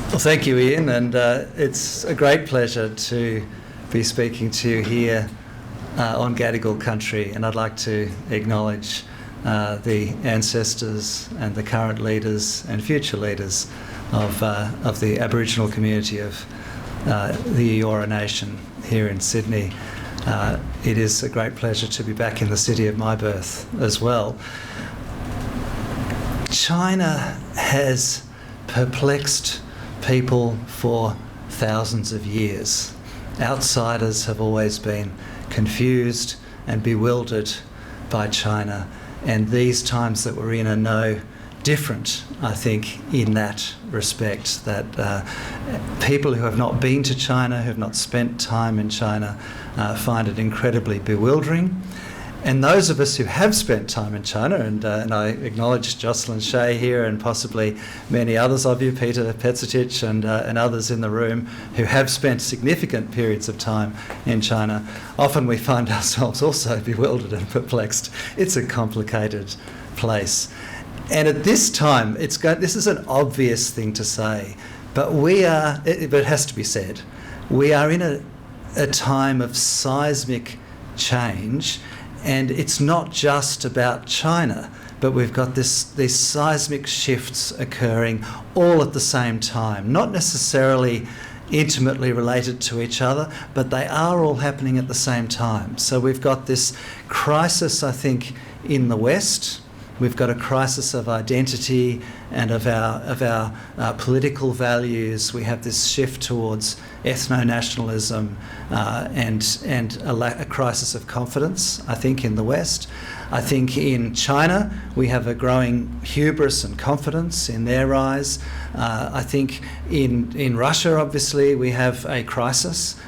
Well, thank you, Ian, and it's a great pleasure to be speaking to you here on Gadigal country, and I'd like to acknowledge the ancestors and the current leaders and future leaders of the Aboriginal community of the Eora Nation here in Sydney. It is a great pleasure to be back in the city of my birth as well. China has perplexed people for thousands of years. Outsiders have always been confused and bewildered by China, and these times that we're in are no different, I think, in that respect, that people who have not been to China, who have not spent time in China, find it incredibly bewildering. And those of us who have spent time in China, and I acknowledge Jocelyn Chey here and possibly many others of you, Peter Petzitich and others in the room who have spent significant periods of time in China, often we find ourselves also bewildered and perplexed. It's a complicated place. And at this time, this is an obvious thing to say, but but it has to be said, we are in a time of seismic change. And it's not just about China, but we've got these seismic shifts occurring all at the same time, not necessarily intimately related to each other, but they are all happening at the same time. So we've got this crisis, I think, in the West. We've got a crisis of identity and of our political values. We have this shift towards ethno-nationalism and a crisis of confidence, I think, in the West. I think in China we have a growing hubris and confidence in their eyes. I think in Russia, obviously, we have a crisis,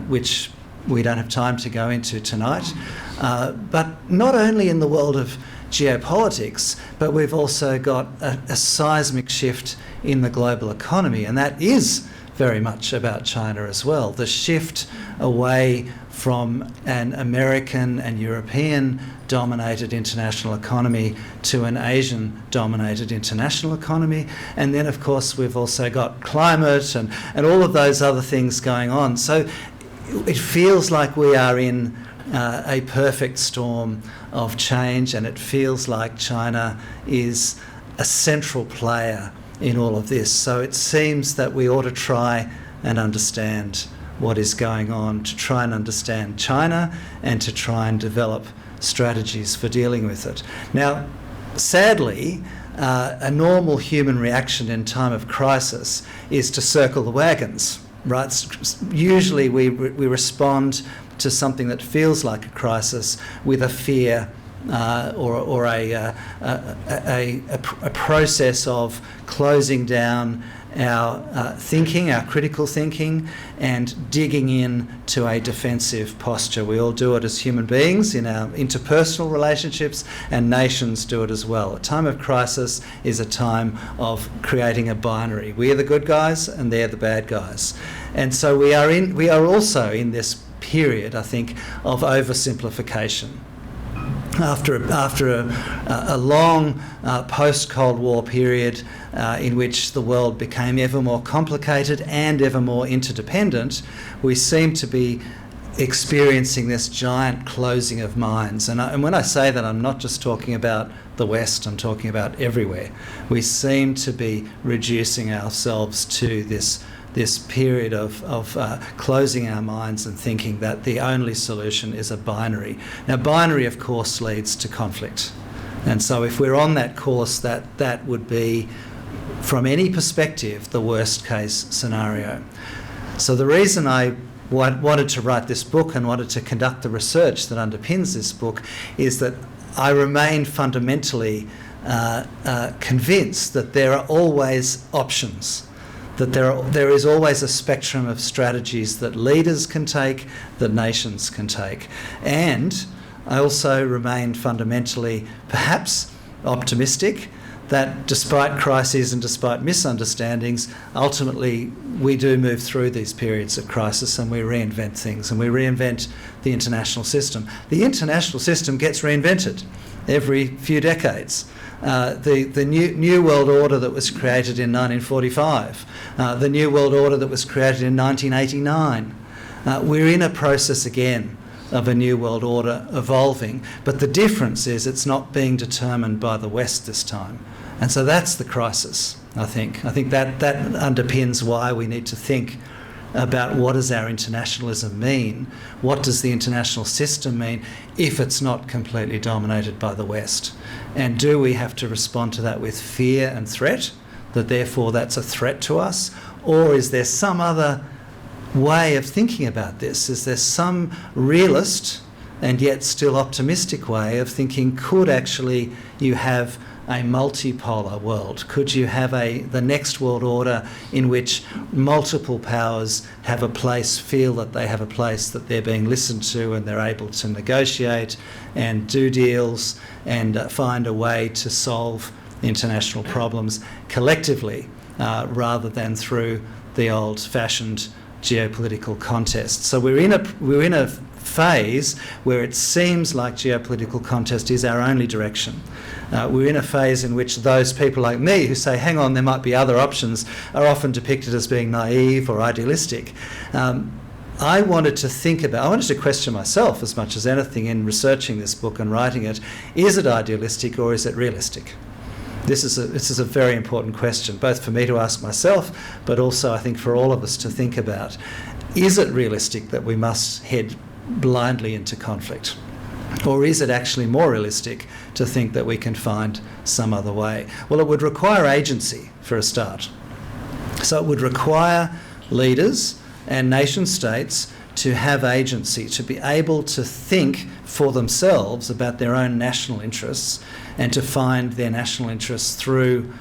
which we don't have time to go into tonight. But not only in the world of geopolitics, but we've also got a seismic shift in the global economy, and that is very much about China as well. The shift away from an American and European dominated international economy to an Asian dominated international economy. And then of course we've also got climate and all of those other things going on. So it feels like we are in a perfect storm of change, and it feels like China is a central player in all of this. So it seems that we ought to try and understand what is going on, to try and understand China and to try and develop strategies for dealing with it. Now, sadly, a normal human reaction in time of crisis is to circle the wagons, right? Usually we respond to something that feels like a crisis with a fear or a process of closing down our thinking, our critical thinking, and digging in to a defensive posture. We all do it as human beings in our interpersonal relationships, and nations do it as well. A time of crisis is a time of creating a binary. We are the good guys and they're the bad guys. And so we are also in this period, I think, of oversimplification. After a long post-Cold War period in which the world became ever more complicated and ever more interdependent, we seem to be experiencing this giant closing of minds. And when I say that, I'm not just talking about the West, I'm talking about everywhere. We seem to be reducing ourselves to this period of closing our minds and thinking that the only solution is a binary. Now, binary, of course, leads to conflict. And so if we're on that course, that would be, from any perspective, the worst case scenario. So the reason I wanted to write this book and wanted to conduct the research that underpins this book is that I remain fundamentally convinced that there are always options, that there is always a spectrum of strategies that leaders can take, that nations can take. And I also remain fundamentally perhaps optimistic that despite crises and despite misunderstandings, ultimately we do move through these periods of crisis and we reinvent things, and we reinvent the international system. The international system gets reinvented every few decades. The new world order that was created in 1945, the new world order that was created in 1989. We're in a process again of a new world order evolving, but the difference is it's not being determined by the West this time. And so that's the crisis, I think. I think that underpins why we need to think about what does our internationalism mean, what does the international system mean if it's not completely dominated by the West, and do we have to respond to that with fear and threat, that therefore that's a threat to us, or is there some other way of thinking about this? Is there some realist and yet still optimistic way of thinking, could actually you have a multipolar world? Could you have the next world order in which multiple powers have a place, feel that they have a place, that they're being listened to and they're able to negotiate and do deals and find a way to solve international problems collectively rather than through the old-fashioned geopolitical contest? So we're in a phase where it seems like geopolitical contest is our only direction. We're in a phase in which those people like me who say, hang on, there might be other options, are often depicted as being naive or idealistic. I wanted to question myself as much as anything in researching this book and writing it. Is it idealistic or is it realistic? This is a very important question, both for me to ask myself, but also I think for all of us to think about. Is it realistic that we must head blindly into conflict? Or is it actually more realistic to think that we can find some other way? Well, it would require agency for a start. So it would require leaders and nation states to have agency, to be able to think for themselves about their own national interests and to find their national interests through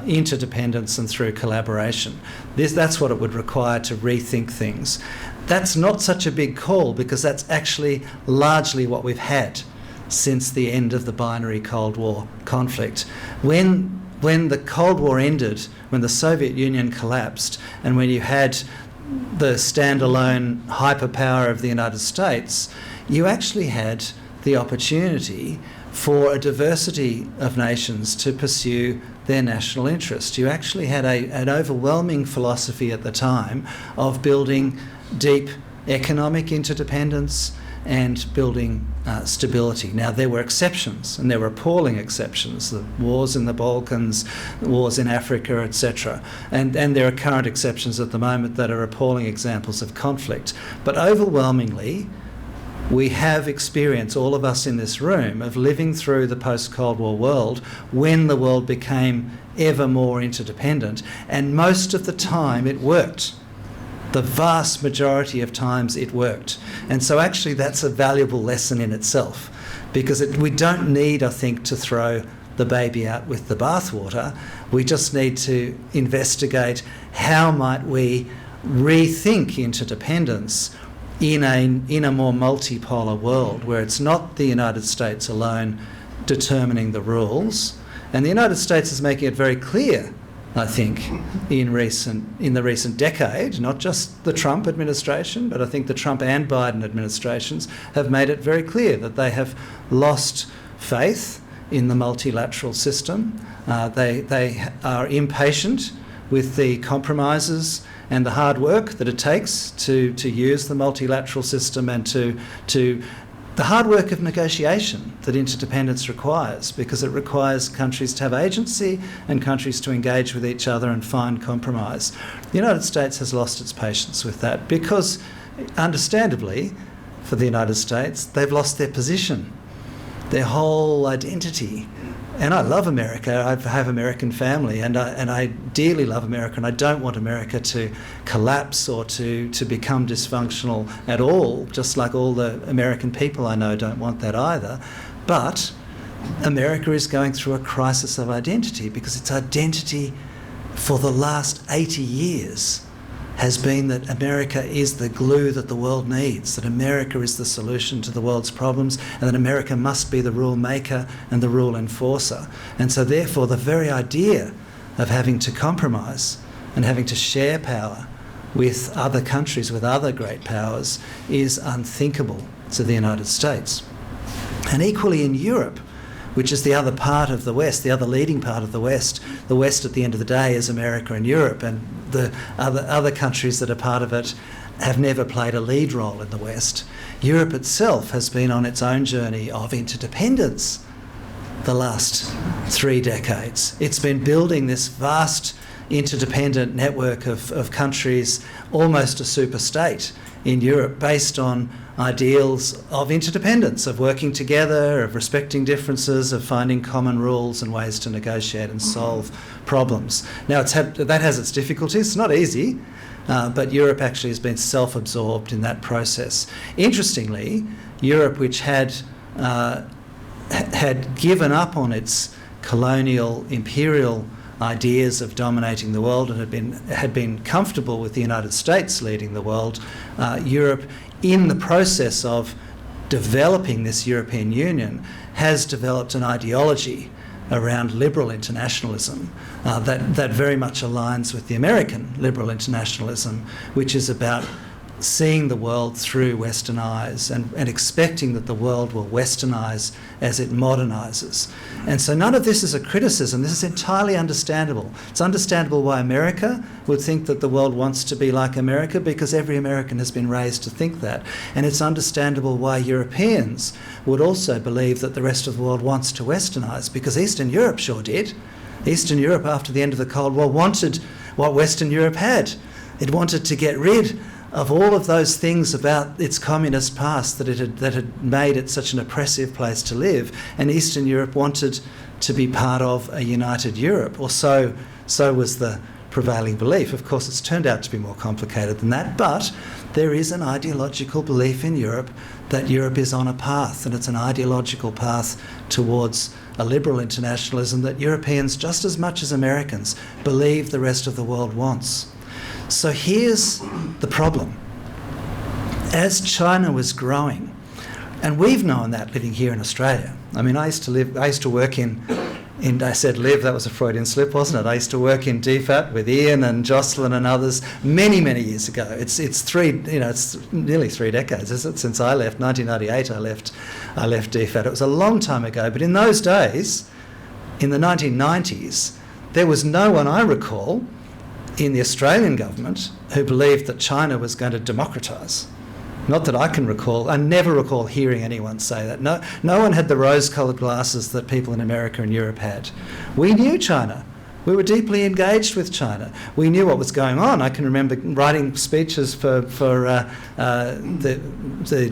interdependence and through collaboration. That's what it would require to rethink things. That's not such a big call because that's actually largely what we've had since the end of the binary Cold War conflict. When the Cold War ended, when the Soviet Union collapsed, and when you had the standalone hyperpower of the United States, you actually had the opportunity for a diversity of nations to pursue their national interest. You actually had an overwhelming philosophy at the time of building deep economic interdependence and building stability. Now, there were exceptions, and there were appalling exceptions, the wars in the Balkans, the wars in Africa, etc. And there are current exceptions at the moment that are appalling examples of conflict. But overwhelmingly, we have experience, all of us in this room, of living through the post-Cold War world when the world became ever more interdependent, and most of the time it worked. The vast majority of times it worked. And so actually that's a valuable lesson in itself, because we don't need, I think, to throw the baby out with the bathwater. We just need to investigate how might we rethink interdependence in a more multipolar world where it's not the United States alone determining the rules. And the United States is making it very clear, I think, in the recent decade, not just the Trump administration, but I think the Trump and Biden administrations have made it very clear that they have lost faith in the multilateral system. They are impatient with the compromises and the hard work that it takes to use the multilateral system and to the hard work of negotiation that interdependence requires, because it requires countries to have agency and countries to engage with each other and find compromise. The United States has lost its patience with that because, understandably, for the United States, they've lost their position, their whole identity. And I love America. I have American family, and I dearly love America, and I don't want America to collapse or to become dysfunctional at all, just like all the American people I know don't want that either. But America is going through a crisis of identity because its identity for the last 80 years has been that America is the glue that the world needs, that America is the solution to the world's problems, and that America must be the rule maker and the rule enforcer. And so therefore the very idea of having to compromise and having to share power with other countries, with other great powers, is unthinkable to the United States. And equally in Europe, which is the other part of the West, the other leading part of the West at the end of the day is America and Europe, and the other countries that are part of it have never played a lead role in the West. Europe itself has been on its own journey of interdependence the last 3 decades. It's been building this vast interdependent network of countries, almost a super state in Europe, based on ideals of interdependence, of working together, of respecting differences, of finding common rules and ways to negotiate and solve problems. Now, that has its difficulties. It's not easy, but Europe actually has been self-absorbed in that process. Interestingly, Europe, which had given up on its colonial, imperial ideas of dominating the world and had been comfortable with the United States leading the world, Europe, in the process of developing this European Union, has developed an ideology around liberal internationalism that very much aligns with the American liberal internationalism, which is about seeing the world through Western eyes and expecting that the world will Westernise as it modernises. And so none of this is a criticism. This is entirely understandable. It's understandable why America would think that the world wants to be like America, because every American has been raised to think that. And it's understandable why Europeans would also believe that the rest of the world wants to Westernise, because Eastern Europe sure did. Eastern Europe, after the end of the Cold War, wanted what Western Europe had. It wanted to get rid of all of those things about its communist past that had made it such an oppressive place to live, and Eastern Europe wanted to be part of a united Europe, or so was the prevailing belief. Of course, it's turned out to be more complicated than that, but there is an ideological belief in Europe that Europe is on a path, and it's an ideological path towards a liberal internationalism that Europeans, just as much as Americans, believe the rest of the world wants. So here's the problem. As China was growing, and we've known that living here in Australia. I mean, I used to work in I said live, that was a Freudian slip, wasn't it? I used to work in DFAT with Ian and Jocelyn and others many, many years ago. It's nearly 3 decades, is it? Since I left, 1998 I left DFAT. It was a long time ago, but in those days, in the 1990s, there was no one I recall in the Australian government who believed that China was going to democratise. Not that I can recall. I never recall hearing anyone say that. No one had the rose-coloured glasses that people in America and Europe had. We knew China. We were deeply engaged with China. We knew what was going on. I can remember writing speeches for the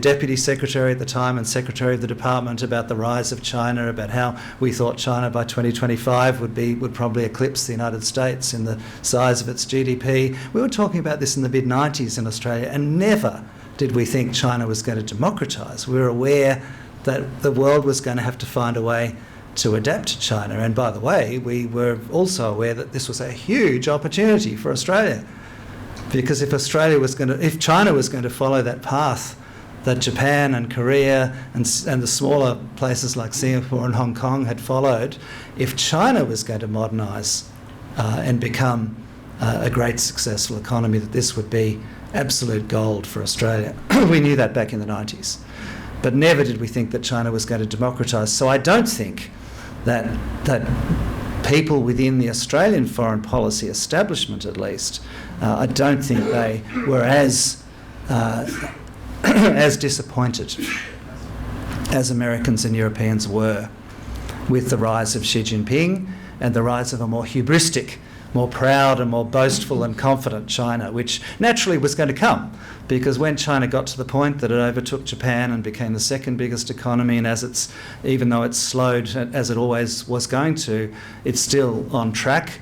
Deputy Secretary at the time and Secretary of the Department about the rise of China, about how we thought China by 2025 would probably eclipse the United States in the size of its GDP. We were talking about this in the mid-90s in Australia, and never did we think China was going to democratise. We were aware that the world was going to have to find a way to adapt to China. And by the way, we were also aware that this was a huge opportunity for Australia, because if China was going to follow that path that Japan and Korea and the smaller places like Singapore and Hong Kong had followed, if China was going to modernise and become a great successful economy, that this would be absolute gold for Australia. We knew that back in the 90s. But never did we think that China was going to democratise. So I don't think that people within the Australian foreign policy establishment, at least, I don't think they were as disappointed as Americans and Europeans were with the rise of Xi Jinping and the rise of a more hubristic, more proud and more boastful and confident China, which naturally was going to come, because when China got to the point that it overtook Japan and became the second biggest economy, and even though it's slowed as it always was going to, it's still on track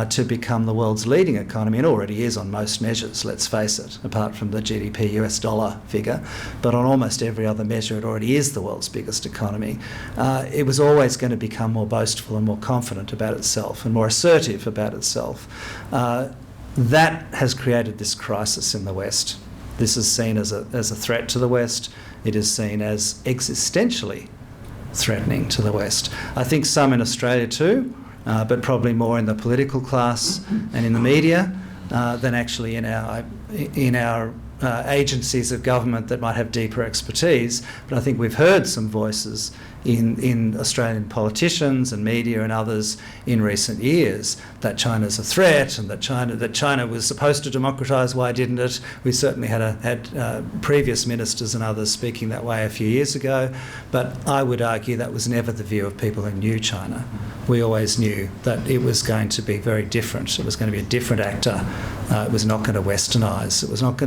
to become the world's leading economy, and already is on most measures, let's face it, apart from the GDP US dollar figure. But on almost every other measure, it already is the world's biggest economy. It was always going to become more boastful and more confident about itself and more assertive about itself. that has created this crisis in the West. This is seen as a threat to the West. It is seen as existentially threatening to the West. I think some in Australia too, but probably more in the political class and in the media than actually in our agencies of government that might have deeper expertise. But I think we've heard some voices in Australian politicians and media and others in recent years that China's a threat and that China was supposed to democratise. Why didn't it? We certainly had previous ministers and others speaking that way a few years ago, but I would argue that was never the view of people who knew China. We always knew that it was going to be very different. It was going to be a different actor. It was not going to westernise.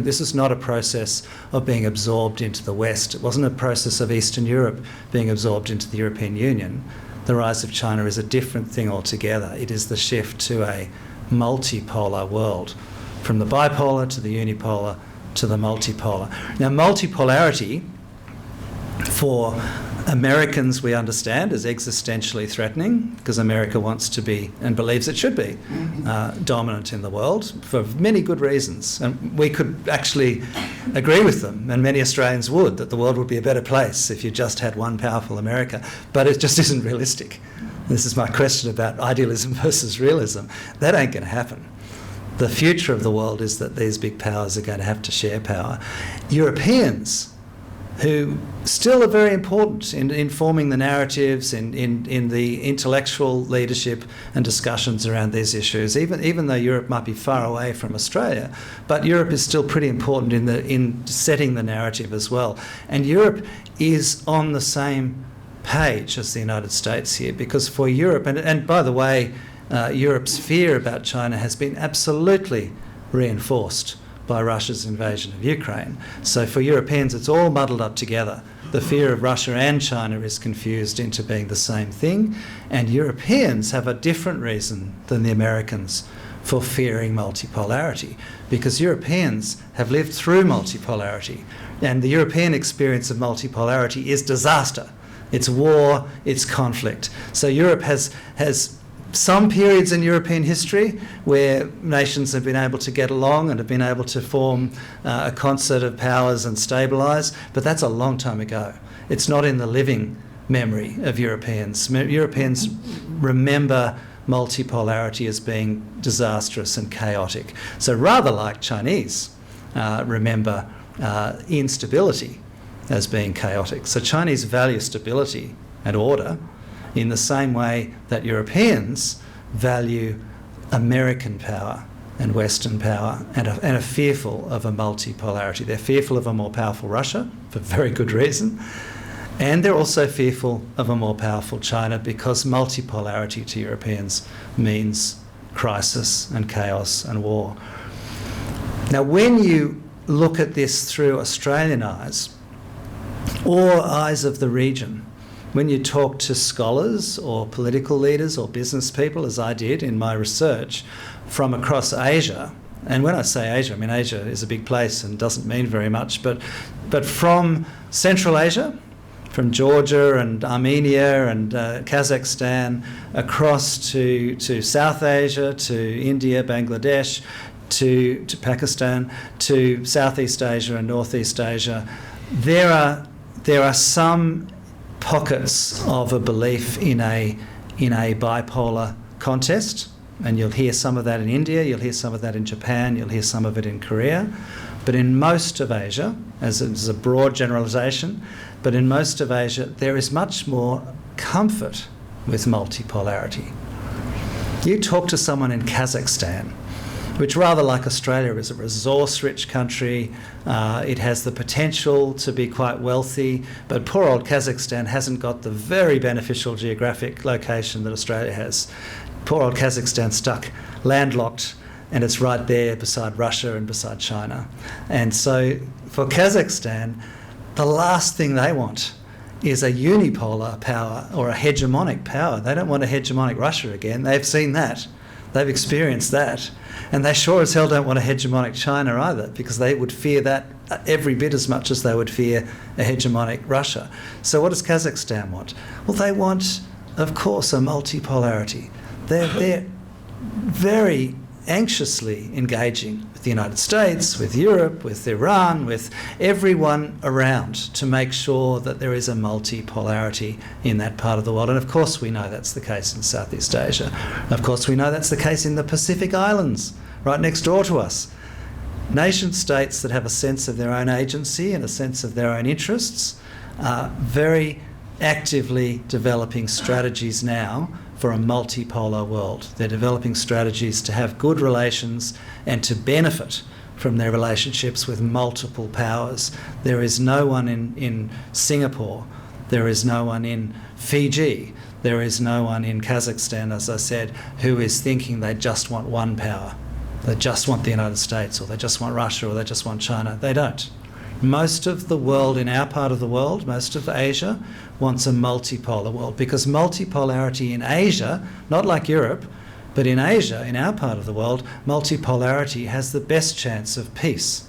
This is not a process of being absorbed into the West. It wasn't a process of Eastern Europe being absorbed into the European Union. The rise of China is a different thing altogether. It is the shift to a multipolar world, from the bipolar to the unipolar to the multipolar. Now, multipolarity for Americans, we understand, is existentially threatening because America wants to be and believes it should be dominant in the world for many good reasons. And we could actually agree with them, and many Australians would, that the world would be a better place if you just had one powerful America. But it just isn't realistic. This is my question about idealism versus realism. That ain't going to happen. The future of the world is that these big powers are going to have to share power. Europeans, who still are very important in forming the narratives, in the intellectual leadership and discussions around these issues, even though Europe might be far away from Australia, but Europe is still pretty important in setting the narrative as well. And Europe is on the same page as the United States here, because for Europe, and by the way, Europe's fear about China has been absolutely reinforced by Russia's invasion of Ukraine. So for Europeans, it's all muddled up together. The fear of Russia and China is confused into being the same thing, and Europeans have a different reason than the Americans for fearing multipolarity, because Europeans have lived through multipolarity, and the European experience of multipolarity is disaster. It's war, it's conflict. So Europe has some periods in European history where nations have been able to get along and have been able to form a concert of powers and stabilise, but that's a long time ago. It's not in the living memory of Europeans. Europeans remember multipolarity as being disastrous and chaotic. So rather like Chinese remember instability as being chaotic. So Chinese value stability and order in the same way that Europeans value American power and Western power and are fearful of a multipolarity. They're fearful of a more powerful Russia for very good reason, and they're also fearful of a more powerful China because multipolarity to Europeans means crisis and chaos and war. Now, when you look at this through Australian eyes or eyes of the region, when you talk to scholars or political leaders or business people, as I did in my research, from across Asia, and when I say Asia, I mean Asia is a big place and doesn't mean very much, but from Central Asia, from Georgia and Armenia and Kazakhstan, across to South Asia, to India, Bangladesh, to Pakistan, to Southeast Asia and Northeast Asia, there are some pockets of a belief in a bipolar contest, and you'll hear some of that in India, you'll hear some of that in Japan, you'll hear some of it in Korea. But in most of Asia, as a broad generalisation, but in most of Asia there is much more comfort with multipolarity. You talk to someone in Kazakhstan, which rather like Australia is a resource-rich country. It has the potential to be quite wealthy, but poor old Kazakhstan hasn't got the very beneficial geographic location that Australia has. Poor old Kazakhstan's stuck, landlocked, and it's right there beside Russia and beside China. And so for Kazakhstan, the last thing they want is a unipolar power or a hegemonic power. They don't want a hegemonic Russia again. They've seen that. They've experienced that. And they sure as hell don't want a hegemonic China either, because they would fear that every bit as much as they would fear a hegemonic Russia. So what does Kazakhstan want? Well, they want, of course, a multipolarity. They're very anxiously engaging with the United States, with Europe, with Iran, with everyone around to make sure that there is a multipolarity in that part of the world. And of course we know that's the case in Southeast Asia. Of course we know that's the case in the Pacific Islands, right next door to us. Nation states that have a sense of their own agency and a sense of their own interests are very actively developing strategies now for a multipolar world. They're developing strategies to have good relations and to benefit from their relationships with multiple powers. There is no one in Singapore, there is no one in Fiji, there is no one in Kazakhstan, as I said, who is thinking they just want one power. They just want the United States, or they just want Russia, or they just want China. They don't. Most of the world, in our part of the world, most of Asia, wants a multipolar world, because multipolarity in Asia, not like Europe, but in Asia, in our part of the world, multipolarity has the best chance of peace,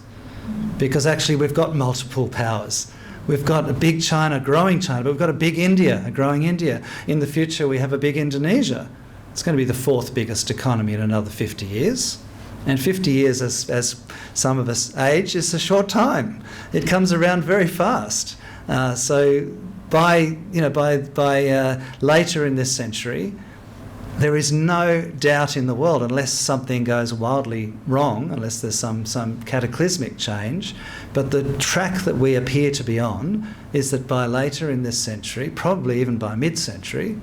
because actually we've got multiple powers. We've got a big China, growing China, but we've got a big India, a growing India. In the future we have a big Indonesia. It's going to be the fourth biggest economy in another 50 years. And 50 years, as some of us age, is a short time. It comes around very fast. So by later in this century, there is no doubt in the world, unless something goes wildly wrong, unless there's some cataclysmic change, but the track that we appear to be on is that by later in this century, probably even by mid-century,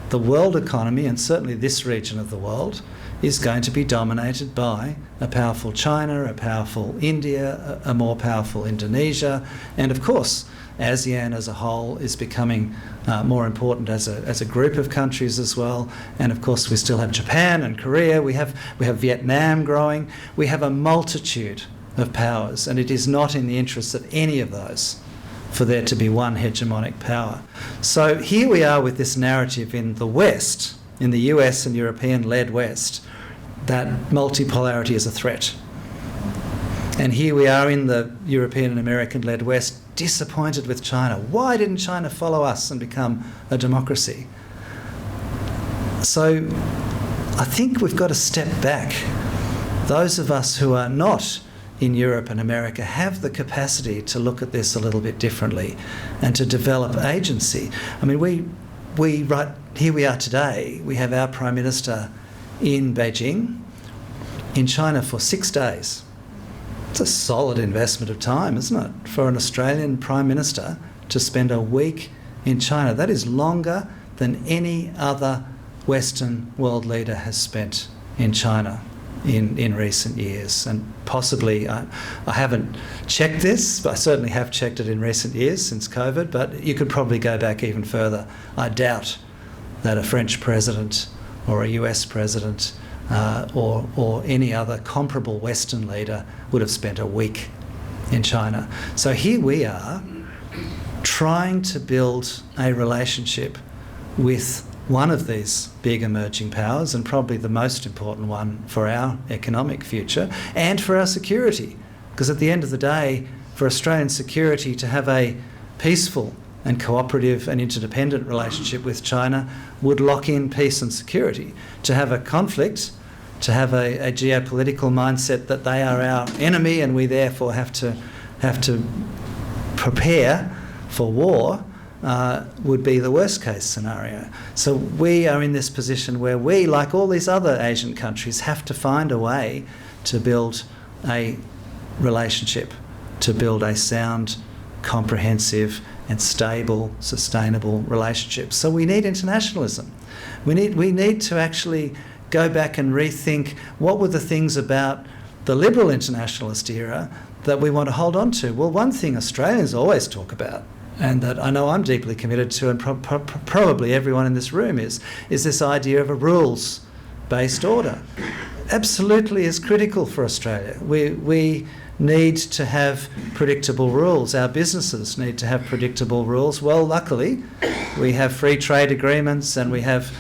the world economy, and certainly this region of the world, is going to be dominated by a powerful China, a powerful India, a more powerful Indonesia, and of course ASEAN as a whole is becoming more important as a group of countries as well. And of course we still have Japan and Korea, we have Vietnam growing, we have a multitude of powers, and it is not in the interests of any of those for there to be one hegemonic power. So here we are with this narrative in the West, in the US and European-led West, that multipolarity is a threat. And here we are in the European and American-led West, disappointed with China. Why didn't China follow us and become a democracy? So I think we've got to step back. Those of us who are not in Europe and America have the capacity to look at this a little bit differently and to develop agency. I mean, we right here we are today, we have our Prime Minister in Beijing, in China for 6 days. It's a solid investment of time, isn't it, for an Australian Prime Minister to spend a week in China. That is longer than any other Western world leader has spent in China in recent years. And possibly, I haven't checked this, but I certainly have checked it in recent years since COVID, but you could probably go back even further. I doubt that a French president or a US president or any other comparable Western leader would have spent a week in China. So here we are trying to build a relationship with one of these big emerging powers, and probably the most important one for our economic future and for our security. Because at the end of the day, for Australian security to have a peaceful and cooperative and interdependent relationship with China would lock in peace and security. To have a conflict, to have a geopolitical mindset that they are our enemy and we therefore have to prepare for war, would be the worst case scenario. So we are in this position where we, like all these other Asian countries, have to find a way to build a relationship, to build a sound, comprehensive and stable, sustainable relationship. So we need internationalism. We need to actually go back and rethink what were the things about the liberal internationalist era that we want to hold on to. Well, one thing Australians always talk about, and that I know I'm deeply committed to, and probably everyone in this room is this idea of a rules-based order. Absolutely is critical for Australia. We need to have predictable rules. Our businesses need to have predictable rules. Well, luckily, we have free trade agreements and we have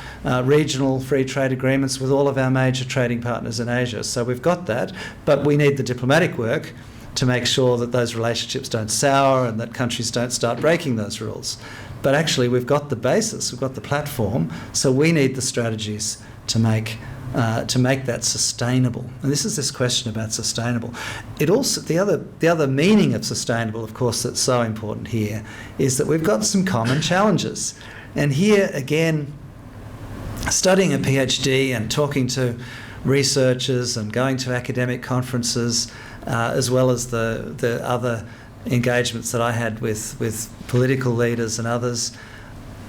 regional free trade agreements with all of our major trading partners in Asia. So we've got that, but we need the diplomatic work to make sure that those relationships don't sour and that countries don't start breaking those rules. But actually we've got the basis, we've got the platform, so we need the strategies to make to make that sustainable. And this is this question about sustainable. It also, the other meaning of sustainable, of course, that's so important here, is that we've got some common challenges. And here again, studying a PhD and talking to researchers and going to academic conferences, as well as the other engagements that I had with political leaders and others,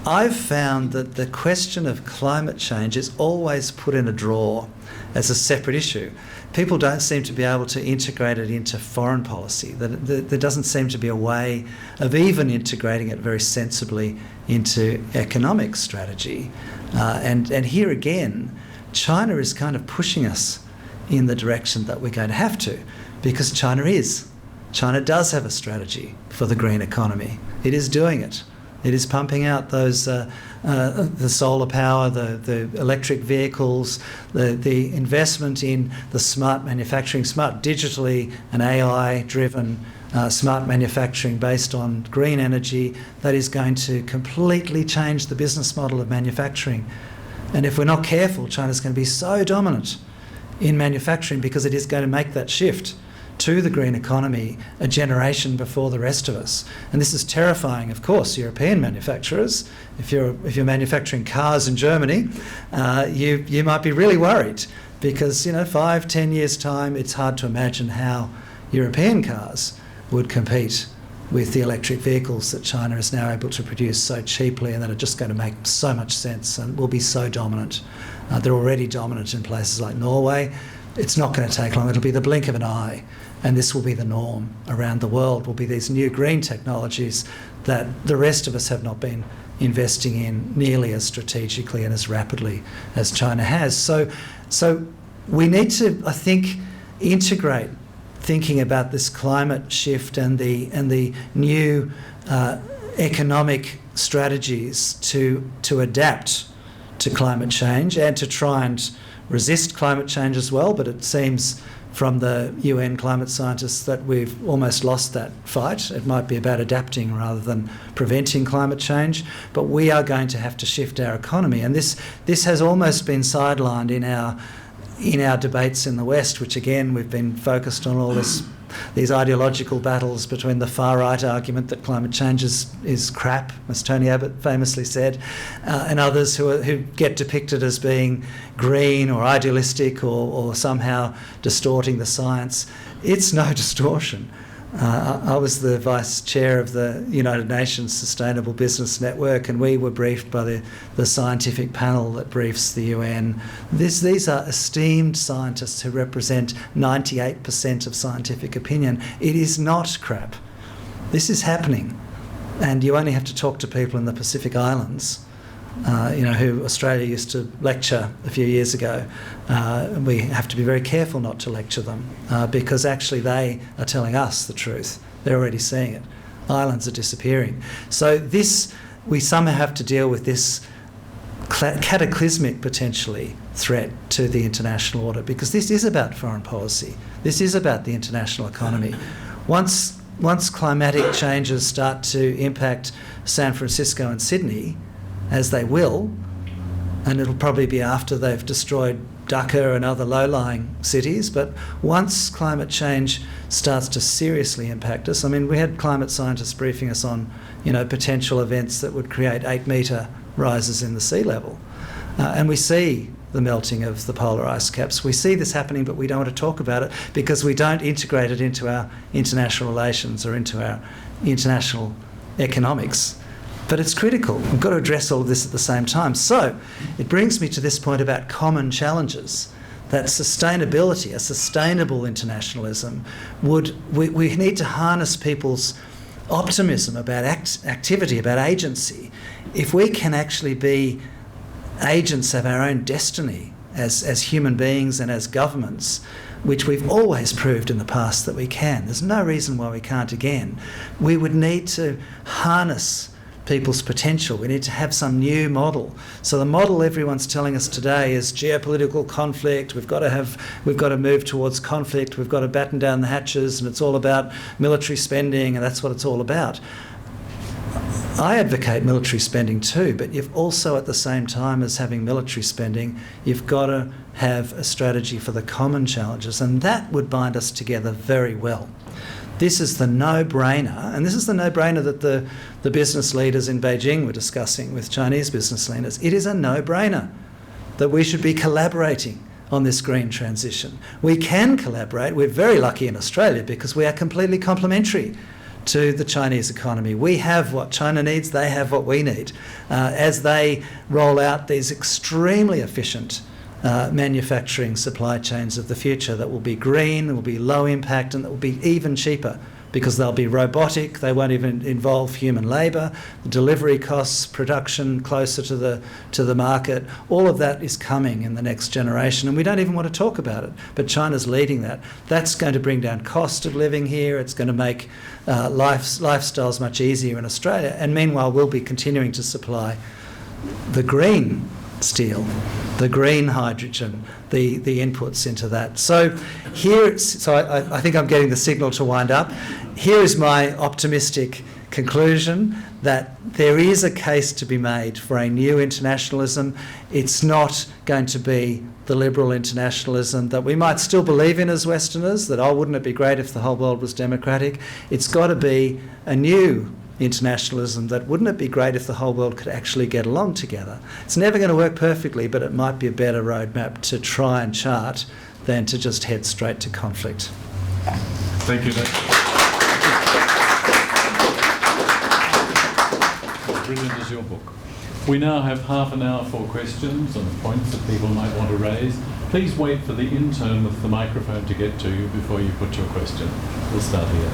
I've found that the question of climate change is always put in a drawer as a separate issue. People don't seem to be able to integrate it into foreign policy. There doesn't seem to be a way of even integrating it very sensibly into economic strategy. And here again, China is kind of pushing us in the direction that we're going to have to, because China does have a strategy for the green economy. It is doing it. It is pumping out those the solar power, the electric vehicles, the investment in the smart manufacturing, smart digitally and AI-driven smart manufacturing based on green energy that is going to completely change the business model of manufacturing. And if we're not careful, China's going to be so dominant in manufacturing because it is going to make that shift to the green economy a generation before the rest of us. And this is terrifying, of course, European manufacturers. If you're manufacturing cars in Germany, you might be really worried because, 5-10 years' time, it's hard to imagine how European cars would compete with the electric vehicles that China is now able to produce so cheaply and that are just going to make so much sense and will be so dominant. They're already dominant in places like Norway. It's not going to take long. It'll be the blink of an eye. And this will be the norm around the world, will be these new green technologies that the rest of us have not been investing in nearly as strategically and as rapidly as China has. So we need to, I think, integrate thinking about this climate shift and the new economic strategies to adapt to climate change and to try and resist climate change as well. But it seems from the UN climate scientists that we've almost lost that fight. It might be about adapting rather than preventing climate change, but we are going to have to shift our economy. And this has almost been sidelined in our debates in the West, which again we've been focused on all these ideological battles between the far-right argument that climate change is crap, as Tony Abbott famously said, and others who get depicted as being green or idealistic or somehow distorting the science. It's no distortion. I was the vice chair of the United Nations Sustainable Business Network, and we were briefed by the scientific panel that briefs the UN. These are esteemed scientists who represent 98% of scientific opinion. It is not crap. This is happening. And you only have to talk to people in the Pacific Islands, who Australia used to lecture a few years ago. We have to be very careful not to lecture them because actually they are telling us the truth. They're already seeing it. Islands are disappearing. So we somehow have to deal with this cataclysmic, potentially, threat to the international order, because this is about foreign policy. This is about the international economy. Once climatic changes start to impact San Francisco and Sydney, as they will, and it'll probably be after they've destroyed Dhaka and other low-lying cities, but once climate change starts to seriously impact us, I mean, we had climate scientists briefing us on, potential events that would create 8-metre rises in the sea level. And we see the melting of the polar ice caps. We see this happening, but we don't want to talk about it because we don't integrate it into our international relations or into our international economics. But it's critical. We've got to address all of this at the same time. So it brings me to this point about common challenges, that sustainability, a sustainable internationalism, we need to harness people's optimism about activity, about agency. If we can actually be agents of our own destiny as human beings and as governments, which we've always proved in the past that we can, there's no reason why we can't again, we would need to harness people's potential. We need to have some new model. So the model everyone's telling us today is geopolitical conflict. We've got to move towards conflict. We've got to batten down the hatches, and it's all about military spending, and that's what it's all about. I advocate military spending too, but you've also, at the same time as having military spending, you've got to have a strategy for the common challenges, and that would bind us together very well. This is the no-brainer, and this is the no-brainer that the business leaders in Beijing were discussing with Chinese business leaders. It is a no-brainer that we should be collaborating on this green transition. We can collaborate. We're very lucky in Australia because we are completely complementary to the Chinese economy. We have what China needs, they have what we need. As they roll out these extremely efficient manufacturing supply chains of the future that will be green, will be low impact, and that will be even cheaper because they'll be robotic, they won't even involve human labour, the delivery costs, production closer to the market, all of that is coming in the next generation, and we don't even want to talk about it, but China's leading that. That's going to bring down cost of living here, it's going to make lifestyles much easier in Australia, and meanwhile we'll be continuing to supply the green steel, the green hydrogen, the inputs into that. So I think I'm getting the signal to wind up. Here is my optimistic conclusion that there is a case to be made for a new internationalism. It's not going to be the liberal internationalism that we might still believe in as Westerners, that, oh, wouldn't it be great if the whole world was democratic? It's got to be a new internationalism that, wouldn't it be great if the whole world could actually get along together? It's never going to work perfectly, but it might be a better roadmap to try and chart than to just head straight to conflict. Thank you. As brilliant as your book. We now have half an hour for questions and points that people might want to raise. Please wait for the intern with the microphone to get to you before you put your question. We'll start here.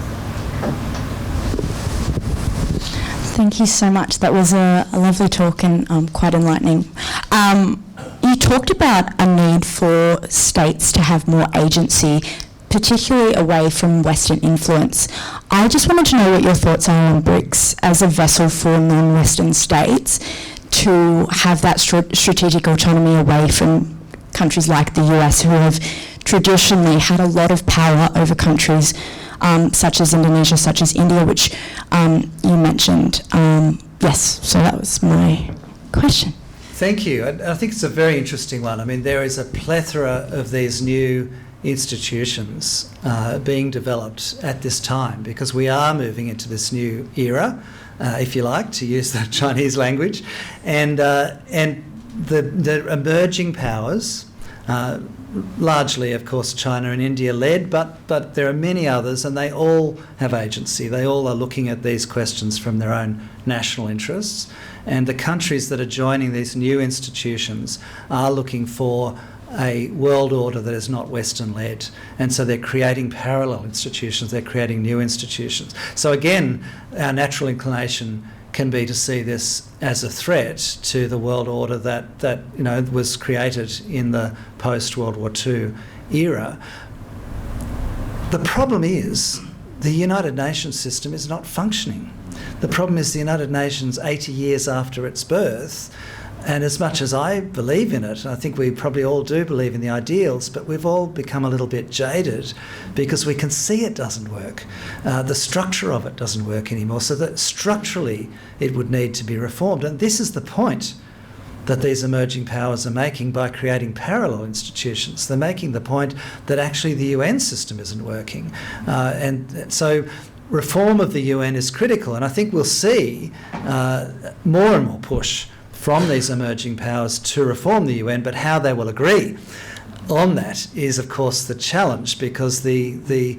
Thank you so much. That was a lovely talk and quite enlightening. You talked about a need for states to have more agency, particularly away from Western influence. I just wanted to know what your thoughts are on BRICS as a vessel for non-Western states to have that strategic autonomy away from countries like the US, who have traditionally had a lot of power over countries such as Indonesia, such as India, which you mentioned. Yes, so that was my question. Thank you. I think it's a very interesting one. I mean, there is a plethora of these new institutions being developed at this time because we are moving into this new era, if you like, to use the Chinese language, and the emerging powers, largely, of course, China and India led, but there are many others, and they all have agency. They all are looking at these questions from their own national interests, and the countries that are joining these new institutions are looking for a world order that is not Western-led, and so they're creating parallel institutions, they're creating new institutions. So again, our natural inclination can be to see this as a threat to the world order that was created in the post-World War II era. The problem is the United Nations system is not functioning. The problem is the United Nations 80 years after its birth, and as much as I believe in it, and I think we probably all do believe in the ideals, but we've all become a little bit jaded because we can see it doesn't work. The structure of it doesn't work anymore, so that structurally it would need to be reformed. And this is the point that these emerging powers are making by creating parallel institutions. They're making the point that actually the UN system isn't working. And so reform of the UN is critical, and I think we'll see more and more push from these emerging powers to reform the UN, but how they will agree on that is, of course, the challenge, because the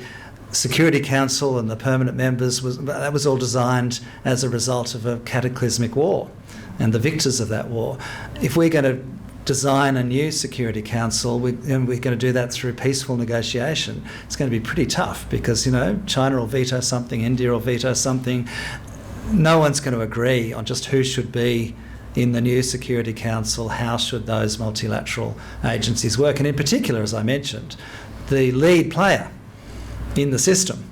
Security Council and the permanent members, that was all designed as a result of a cataclysmic war and the victors of that war. If we're going to design a new Security Council, and we're going to do that through peaceful negotiation, it's going to be pretty tough because, China will veto something, India will veto something. No one's going to agree on just who should be in the new Security Council, how should those multilateral agencies work. And in particular, as I mentioned, the lead player in the system,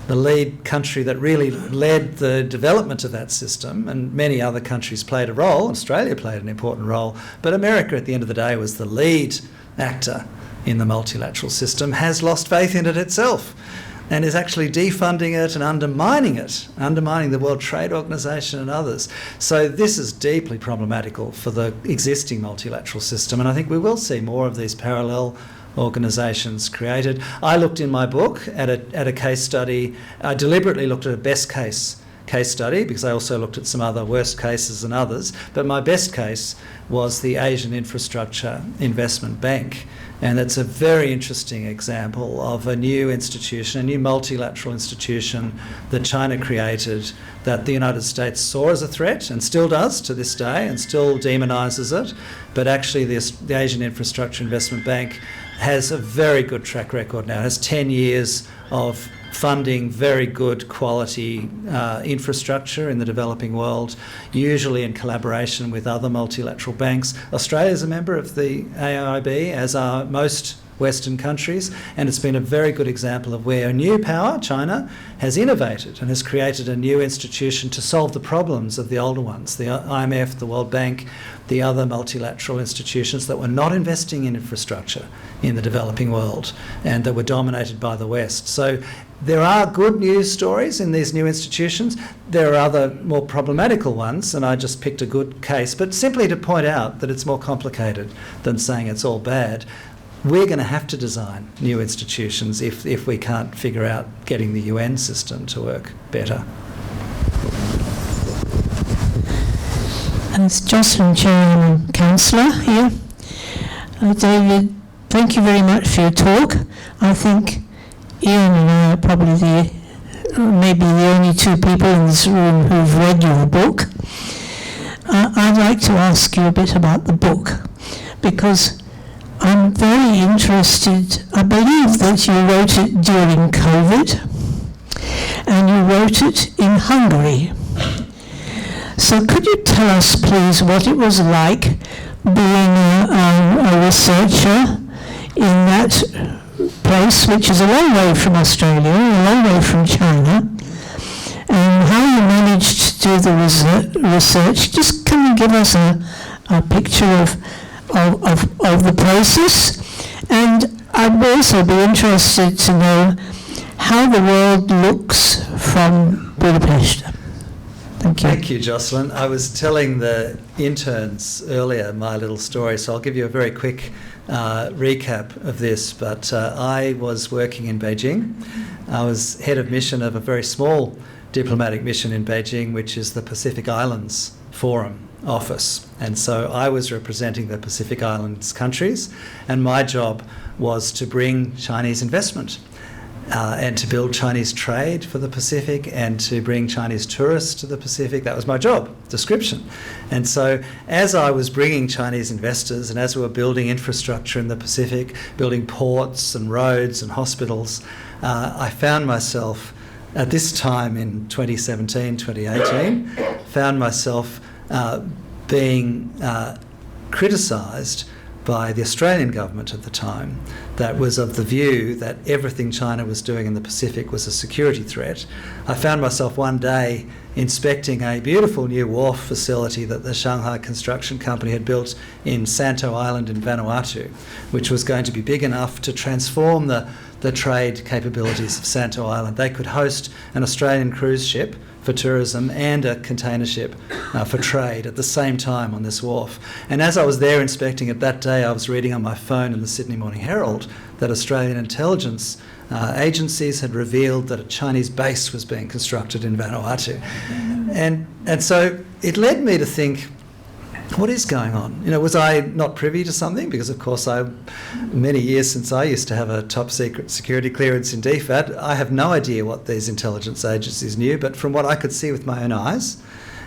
the lead country that really led the development of that system, and many other countries played a role, Australia played an important role, but America at the end of the day was the lead actor in the multilateral system, has lost faith in it itself. and is actually defunding it and undermining the World Trade Organization and others. So this is deeply problematical for the existing multilateral system, and I think we will see more of these parallel organisations created. I looked in my book at a case study. I deliberately looked at a best case study because I also looked at some other worst cases and others, but my best case was the Asian Infrastructure Investment Bank. And it's a very interesting example of a new institution, a new multilateral institution that China created, that the United States saw as a threat and still does to this day and still demonises it. But actually the Asian Infrastructure Investment Bank has a very good track record now. It has 10 years of funding very good quality infrastructure in the developing world, usually in collaboration with other multilateral banks. Australia is a member of the AIIB, as are most Western countries, and it's been a very good example of where a new power, China, has innovated and has created a new institution to solve the problems of the older ones, the IMF, the World Bank, the other multilateral institutions that were not investing in infrastructure in the developing world and that were dominated by the West. So there are good news stories in these new institutions. There are other more problematical ones, and I just picked a good case, but simply to point out that it's more complicated than saying it's all bad. We're going to have to design new institutions if we can't figure out getting the UN system to work better. And it's Jocelyn Chey AM, Councillor here. David, thank you very much for your talk. I think Ian and I are probably maybe the only two people in this room who've read your book. I'd like to ask you a bit about the book, because I'm very interested. I believe that you wrote it during COVID, and you wrote it in Hungary. So could you tell us, please, what it was like being a researcher in that place, which is a long way from Australia, a long way from China, and how you managed to do the research? Just can you give us a picture of the process? And I'd also be interested to know how the world looks from Budapest. Thank you. Thank you, Jocelyn. I was telling the interns earlier my little story, so I'll give you a very quick recap of this. But I was working in Beijing. I was head of mission of a very small diplomatic mission in Beijing, which is the Pacific Islands Forum office. And so I was representing the Pacific Islands countries, and my job was to bring Chinese investment and to build Chinese trade for the Pacific and to bring Chinese tourists to the Pacific. That was my job description. And so as I was bringing Chinese investors and as we were building infrastructure in the Pacific, building ports and roads and hospitals, I found myself at this time in 2017, 2018, found myself being criticised by the Australian government at the time that was of the view that everything China was doing in the Pacific was a security threat. I found myself one day inspecting a beautiful new wharf facility that the Shanghai Construction Company had built in Santo Island in Vanuatu, which was going to be big enough to transform the trade capabilities of Santo Island. They could host an Australian cruise ship for tourism and a container ship for trade at the same time on this wharf. And as I was there inspecting it that day, I was reading on my phone in the Sydney Morning Herald that Australian intelligence agencies had revealed that a Chinese base was being constructed in Vanuatu. And so it led me to think, what is going on? You know, was I not privy to something? Because of course many years since I used to have a top secret security clearance in DFAT, I have no idea what these intelligence agencies knew, but from what I could see with my own eyes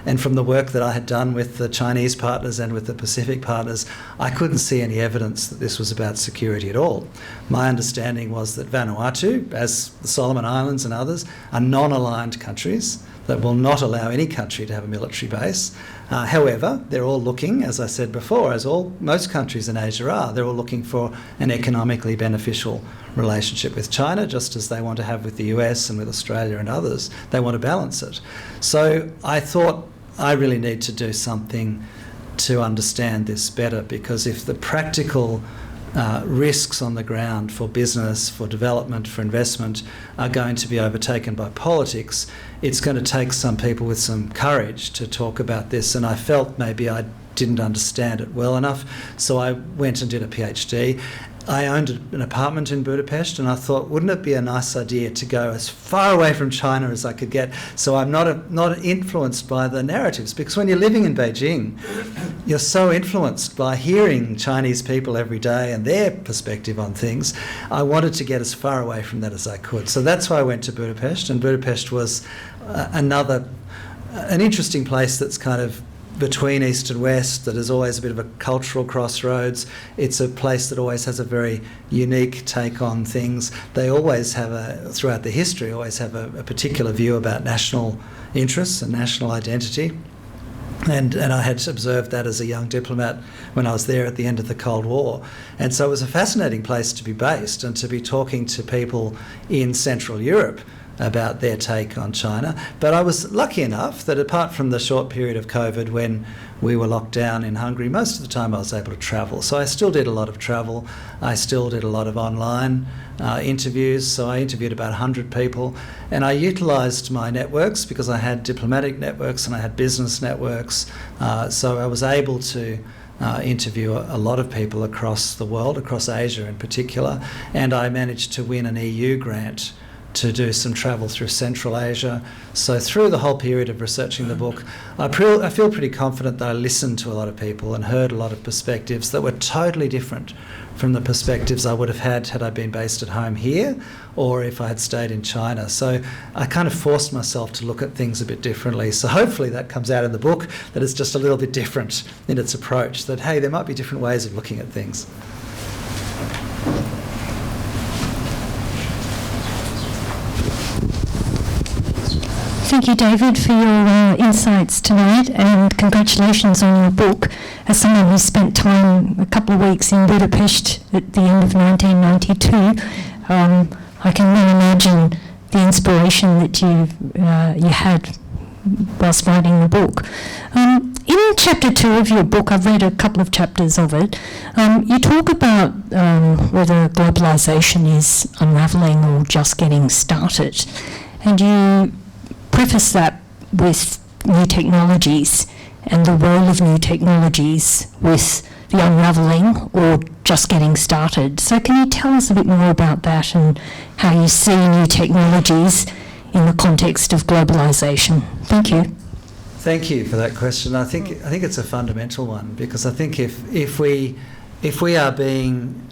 and from the work that I had done with the Chinese partners and with the Pacific partners, I couldn't see any evidence that this was about security at all. My understanding was that Vanuatu, as the Solomon Islands and others, are non-aligned countries that will not allow any country to have a military base. However, they're all looking, as I said before, as most countries in Asia are, they're all looking for an economically beneficial relationship with China, just as they want to have with the US and with Australia and others. They want to balance it. So I thought I really need to do something to understand this better, because if the practical risks on the ground for business, for development, for investment are going to be overtaken by politics. It's going to take some people with some courage to talk about this, and I felt maybe I didn't understand it well enough, so I went and did a PhD. I owned an apartment in Budapest, and I thought, wouldn't it be a nice idea to go as far away from China as I could get, so I'm not influenced by the narratives? Because when you're living in Beijing, you're so influenced by hearing Chinese people every day and their perspective on things. I wanted to get as far away from that as I could. So that's why I went to Budapest, and Budapest was an interesting place that's kind of between East and West, that is always a bit of a cultural crossroads. It's a place that always has a very unique take on things. They always have throughout the history, always have a particular view about national interests and national identity. And I had observed that as a young diplomat when I was there at the end of the Cold War. And so it was a fascinating place to be based and to be talking to people in Central Europe about their take on China. But I was lucky enough that apart from the short period of COVID when we were locked down in Hungary, most of the time I was able to travel. So I still did a lot of travel. I still did a lot of online interviews. So I interviewed about 100 people, and I utilised my networks because I had diplomatic networks and I had business networks. So I was able to interview a lot of people across the world, across Asia in particular, and I managed to win an EU grant to do some travel through Central Asia. So through the whole period of researching the book, I feel pretty confident that I listened to a lot of people and heard a lot of perspectives that were totally different from the perspectives I would have had I been based at home here or if I had stayed in China. So I kind of forced myself to look at things a bit differently. So hopefully that comes out in the book, that it's just a little bit different in its approach, that, hey, there might be different ways of looking at things. Thank you, David, for your insights tonight, and congratulations on your book. As someone who spent time, a couple of weeks in Budapest at the end of 1992, I can well imagine the inspiration that you had whilst writing the book. In chapter 2 of your book, I've read a couple of chapters of it, you talk about whether globalization is unravelling or just getting started, and you preface that with new technologies and the role of new technologies with the unravelling or just getting started. So can you tell us a bit more about that and how you see new technologies in the context of globalisation? Thank you. Thank you for that question. I think it's a fundamental one, because I think if we are being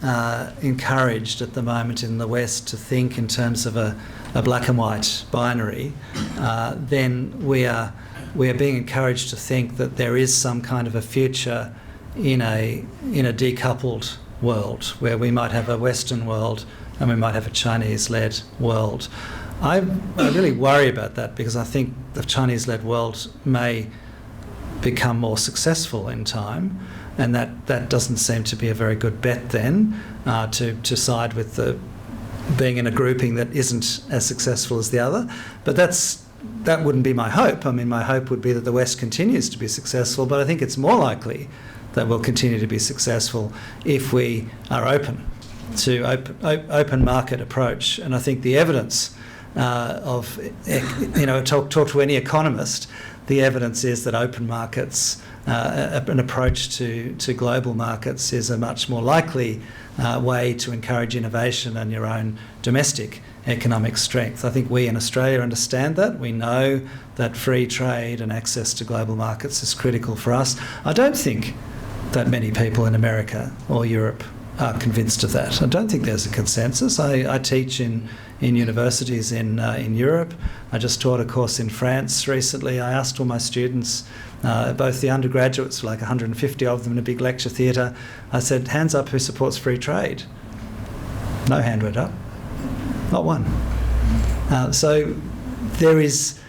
encouraged at the moment in the West to think in terms of a black and white binary, then we are being encouraged to think that there is some kind of a future in a decoupled world where we might have a Western world and we might have a Chinese-led world. I really worry about that, because I think the Chinese-led world may become more successful in time, and that doesn't seem to be a very good bet then, to side with being in a grouping that isn't as successful as the other. But that wouldn't be my hope. I mean, my hope would be that the West continues to be successful, but I think it's more likely that we'll continue to be successful if we are open to open market approach. And I think the evidence talk to any economist, the evidence is that open markets, an approach to global markets, is a much more likely way to encourage innovation and your own domestic economic strength. I think we in Australia understand that. We know that free trade and access to global markets is critical for us. I don't think that many people in America or Europe are convinced of that. I don't think there's a consensus. I teach in universities in Europe. I just taught a course in France recently. I asked all my students, both the undergraduates, like 150 of them in a big lecture theatre, I said, hands up who supports free trade? No hand went up. Not one. So there is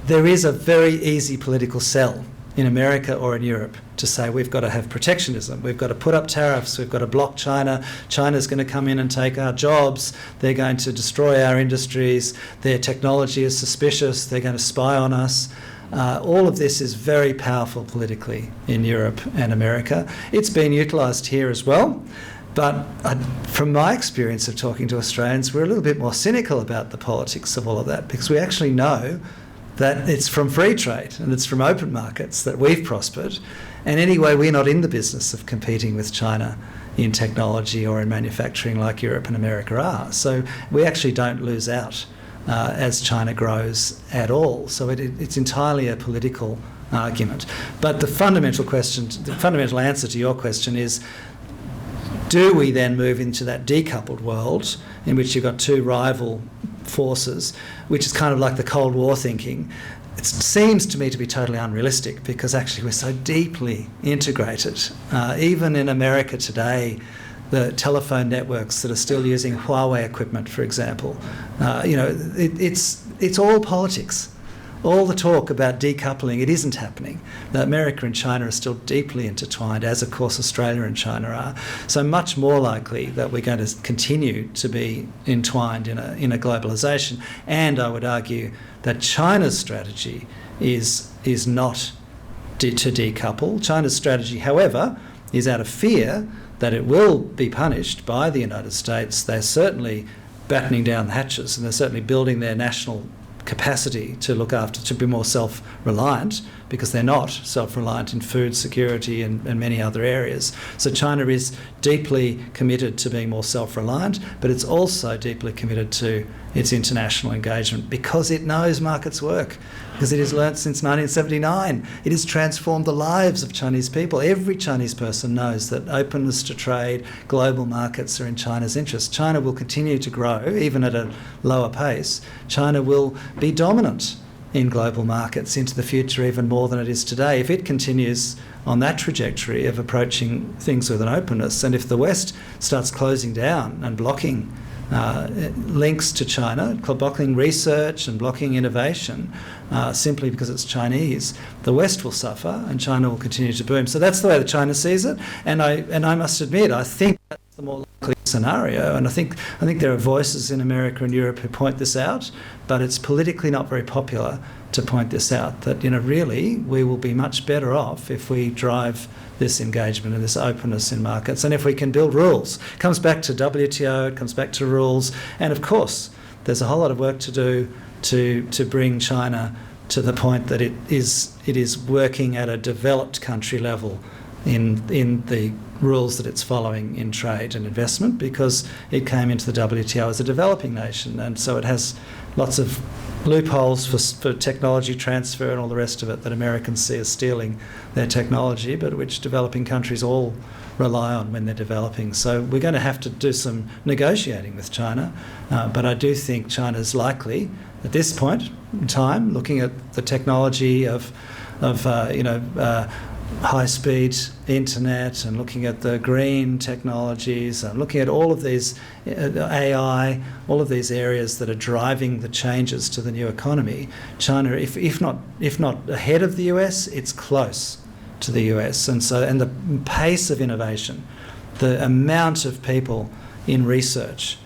a very easy political sell in America or in Europe to say we've got to have protectionism, we've got to put up tariffs, we've got to block China, China's going to come in and take our jobs, they're going to destroy our industries, their technology is suspicious, they're going to spy on us. All of this is very powerful politically in Europe and America. It's been utilised here as well, But from my experience of talking to Australians, we're a little bit more cynical about the politics of all of that, because we actually know that it's from free trade and it's from open markets that we've prospered. And anyway, we're not in the business of competing with China in technology or in manufacturing like Europe and America are. So we actually don't lose out as China grows at all. So it's entirely a political argument. But the fundamental answer to your question is, do we then move into that decoupled world in which you've got two rival forces, which is kind of like the Cold War thinking? It seems to me to be totally unrealistic, because actually we're so deeply integrated. Even in America today, the telephone networks that are still using Huawei equipment, for example, it's all politics. All the talk about decoupling, it isn't happening. America and China are still deeply intertwined, as of course Australia and China are. So much more likely that we're going to continue to be entwined in a globalisation. And I would argue that China's strategy is not to decouple. China's strategy, however, is out of fear that it will be punished by the United States. They're certainly battening down the hatches, and they're certainly building their national capacity to look after, to be more self-reliant, because they're not self-reliant in food security and many other areas. So China is deeply committed to being more self-reliant, but it's also deeply committed to its international engagement, because it knows markets work, because it has learnt since 1979. It has transformed the lives of Chinese people. Every Chinese person knows that openness to trade, global markets are in China's interest. China will continue to grow, even at a lower pace. China will be dominant in global markets into the future, even more than it is today, if it continues on that trajectory of approaching things with an openness. And if the West starts closing down and blocking links to China, blocking research and blocking innovation simply because it's Chinese, the West will suffer and China will continue to boom. So that's the way that China sees it. And I must admit, I think that's the more likely scenario. And I think there are voices in America and Europe who point this out, but it's politically not very popular to point this out, that, really, we will be much better off if we drive this engagement and this openness in markets, and if we can build rules. It comes back to WTO, it comes back to rules, and of course there's a whole lot of work to do to bring China to the point that it is working at a developed country level in the rules that it's following in trade and investment, because it came into the WTO as a developing nation, and so it has lots of loopholes for technology transfer and all the rest of it that Americans see as stealing their technology, but which developing countries all rely on when they're developing. So we're going to have to do some negotiating with China, but I do think China's likely, at this point in time, looking at the technology of high-speed internet and looking at the green technologies and looking at all of these AI, all of these areas that are driving the changes to the new economy. China, if not ahead of the US, it's close to the US, and the pace of innovation, the amount of people in research.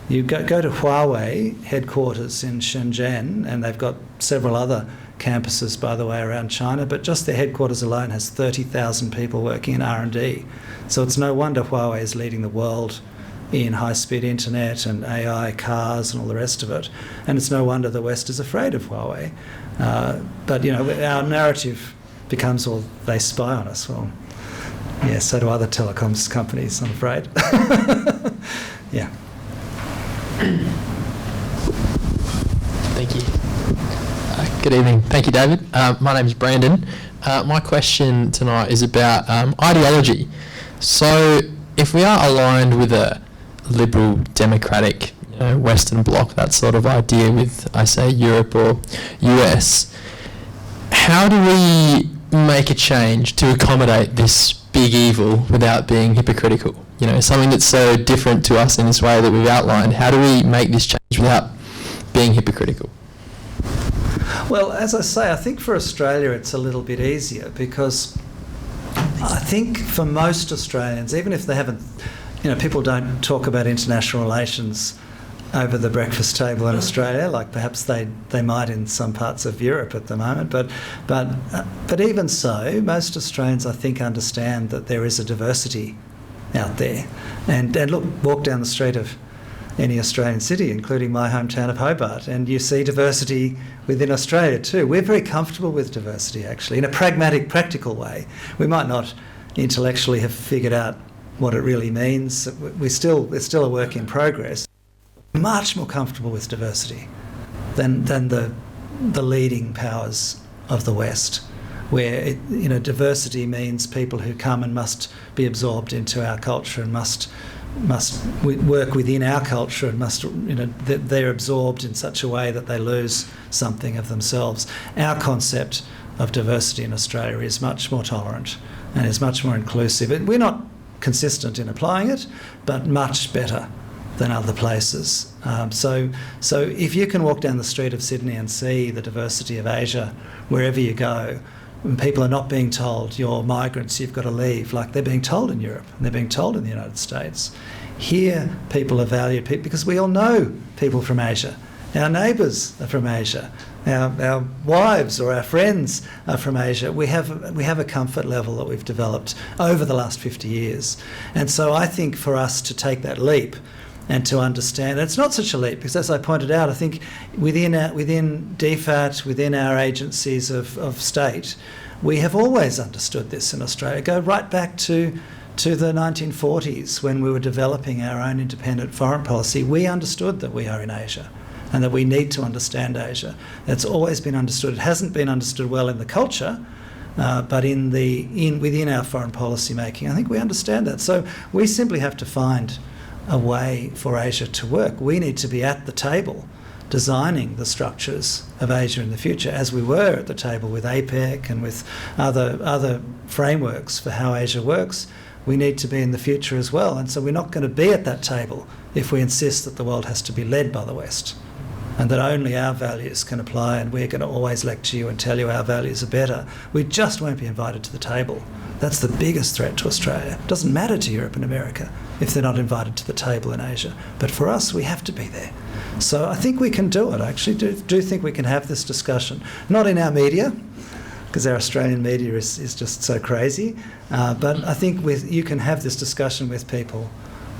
You go to Huawei headquarters in Shenzhen, and they've got several other campuses, by the way, around China, but just their headquarters alone has 30,000 people working in R&D. So it's no wonder Huawei is leading the world in high-speed internet and AI cars and all the rest of it. And it's no wonder the West is afraid of Huawei. But our narrative becomes, well, they spy on us. Well, yeah, so do other telecoms companies, I'm afraid. Yeah. Thank you. Good evening. Thank you, David. My name is Brandon. My question tonight is about ideology. So if we are aligned with a liberal, democratic, Western bloc, that sort of idea with, I say, Europe or US, how do we make a change to accommodate this big evil without being hypocritical? Something that's so different to us in this way that we've outlined. How do we make this change without being hypocritical? Well, as I say, I think for Australia it's a little bit easier, because I think for most Australians, even if they haven't, people don't talk about international relations over the breakfast table in Australia, like perhaps they might in some parts of Europe at the moment. But even so, most Australians, I think, understand that there is a diversity out there. And look, walk down the street of any Australian city, including my hometown of Hobart, and you see diversity within Australia too. We're very comfortable with diversity, actually, in a pragmatic, practical way. We might not intellectually have figured out what it really means. It's still a work in progress. Much more comfortable with diversity than the leading powers of the West, where diversity means people who come and must be absorbed into our culture and must work within our culture and they're absorbed in such a way that they lose something of themselves. Our concept of diversity in Australia is much more tolerant and is much more inclusive. We're not consistent in applying it, but much better than other places. So if you can walk down the street of Sydney and see the diversity of Asia wherever you go, when people are not being told you're migrants, you've got to leave, like they're being told in Europe and they're being told in the United States. Here, people are valued because we all know people from Asia. Our neighbours are from Asia. Our wives or our friends are from Asia. We have a comfort level that we've developed over the last 50 years. And so I think for us to take that leap and to understand, and it's not such a leap because, as I pointed out, I think within DFAT, within our agencies of state, we have always understood this in Australia. Go right back to the 1940s when we were developing our own independent foreign policy. We understood that we are in Asia and that we need to understand Asia. That's always been understood. It hasn't been understood well in the culture, but within our foreign policy making, I think we understand that. So we simply have to find a way for Asia to work. We need to be at the table designing the structures of Asia in the future, as we were at the table with APEC and with other frameworks for how Asia works. We need to be in the future as well. And so we're not going to be at that table if we insist that the world has to be led by the West and that only our values can apply and we're going to always lecture you and tell you our values are better. We just won't be invited to the table. That's the biggest threat to Australia. It doesn't matter to Europe and America if they're not invited to the table in Asia. But for us, we have to be there. So I think we can do it. I actually do think we can have this discussion. Not in our media, because our Australian media is just so crazy. But I think you can have this discussion with people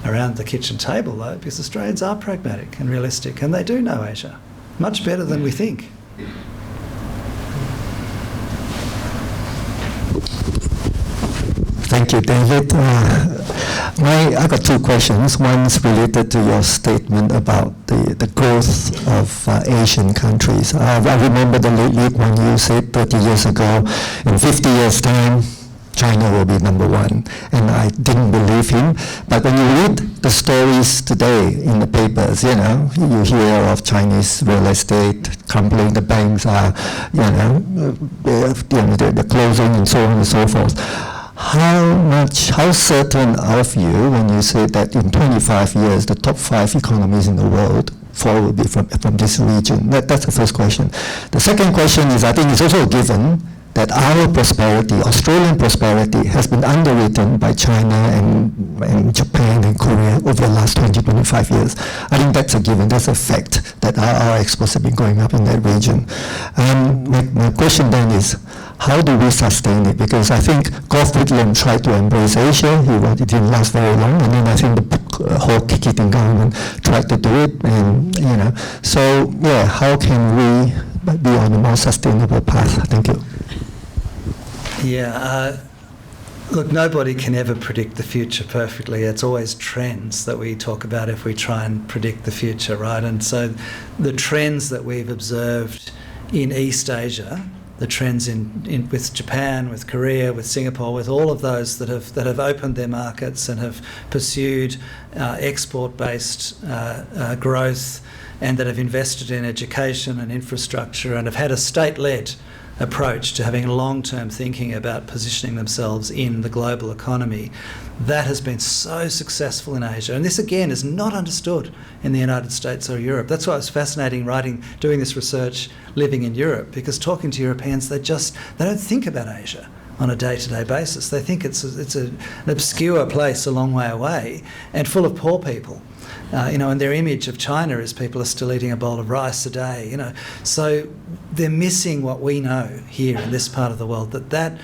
around the kitchen table, though, because Australians are pragmatic and realistic, and they do know Asia much better than we think. Thank you, David. I got two questions. One's related to your statement about the growth of Asian countries. I remember the late one you said 30 years ago, in 50 years' time, China will be number one. And I didn't believe him. But when you read the stories today in the papers, you hear of Chinese real estate crumbling, the banks are, they're closing and so on and so forth. How certain of you when you say that in 25 years the top 5 economies in the world, 4 will be from this region? That's the first question. The second question is, I think it's also a given that our prosperity, Australian prosperity, has been underwritten by China and Japan and Korea over the last 20-25 years. I think that's a given, that's a fact, that our exports have been going up in that region. My question then is, how do we sustain it? Because I think Gough Whitlam tried to embrace Asia, it didn't last very long, and then I think the whole Keating government tried to do it, and so how can we be on a more sustainable path? Thank you. Yeah, look, nobody can ever predict the future perfectly. It's always trends that we talk about if we try and predict the future, right? And so the trends that we've observed in East Asia, the trends in with Japan, with Korea, with Singapore, with all of those that have opened their markets and have pursued export-based growth, and that have invested in education and infrastructure and have had a state-led approach to having long-term thinking about positioning themselves in the global economy, that has been so successful in Asia. And this, again, is not understood in the United States or Europe. That's why it was fascinating doing this research, living in Europe, because talking to Europeans, they don't think about Asia on a day-to-day basis. They think it's an obscure place a long way away and full of poor people. And their image of China is people are still eating a bowl of rice a day, So they're missing what we know here in this part of the world, that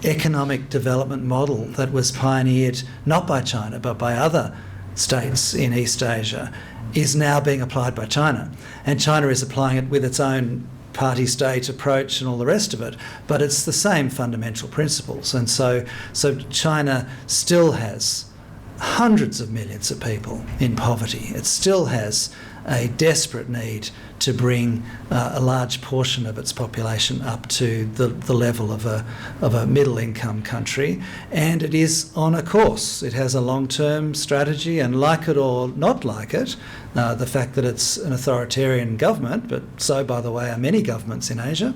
economic development model that was pioneered not by China but by other states in East Asia is now being applied by China. And China is applying it with its own party-state approach and all the rest of it, but it's the same fundamental principles. And so China still has hundreds of millions of people in poverty. It still has a desperate need to bring a large portion of its population up to the level of a middle-income country, and it is on a course. It has a long-term strategy, and like it or not like it, the fact that it's an authoritarian government, but so, by the way, are many governments in Asia,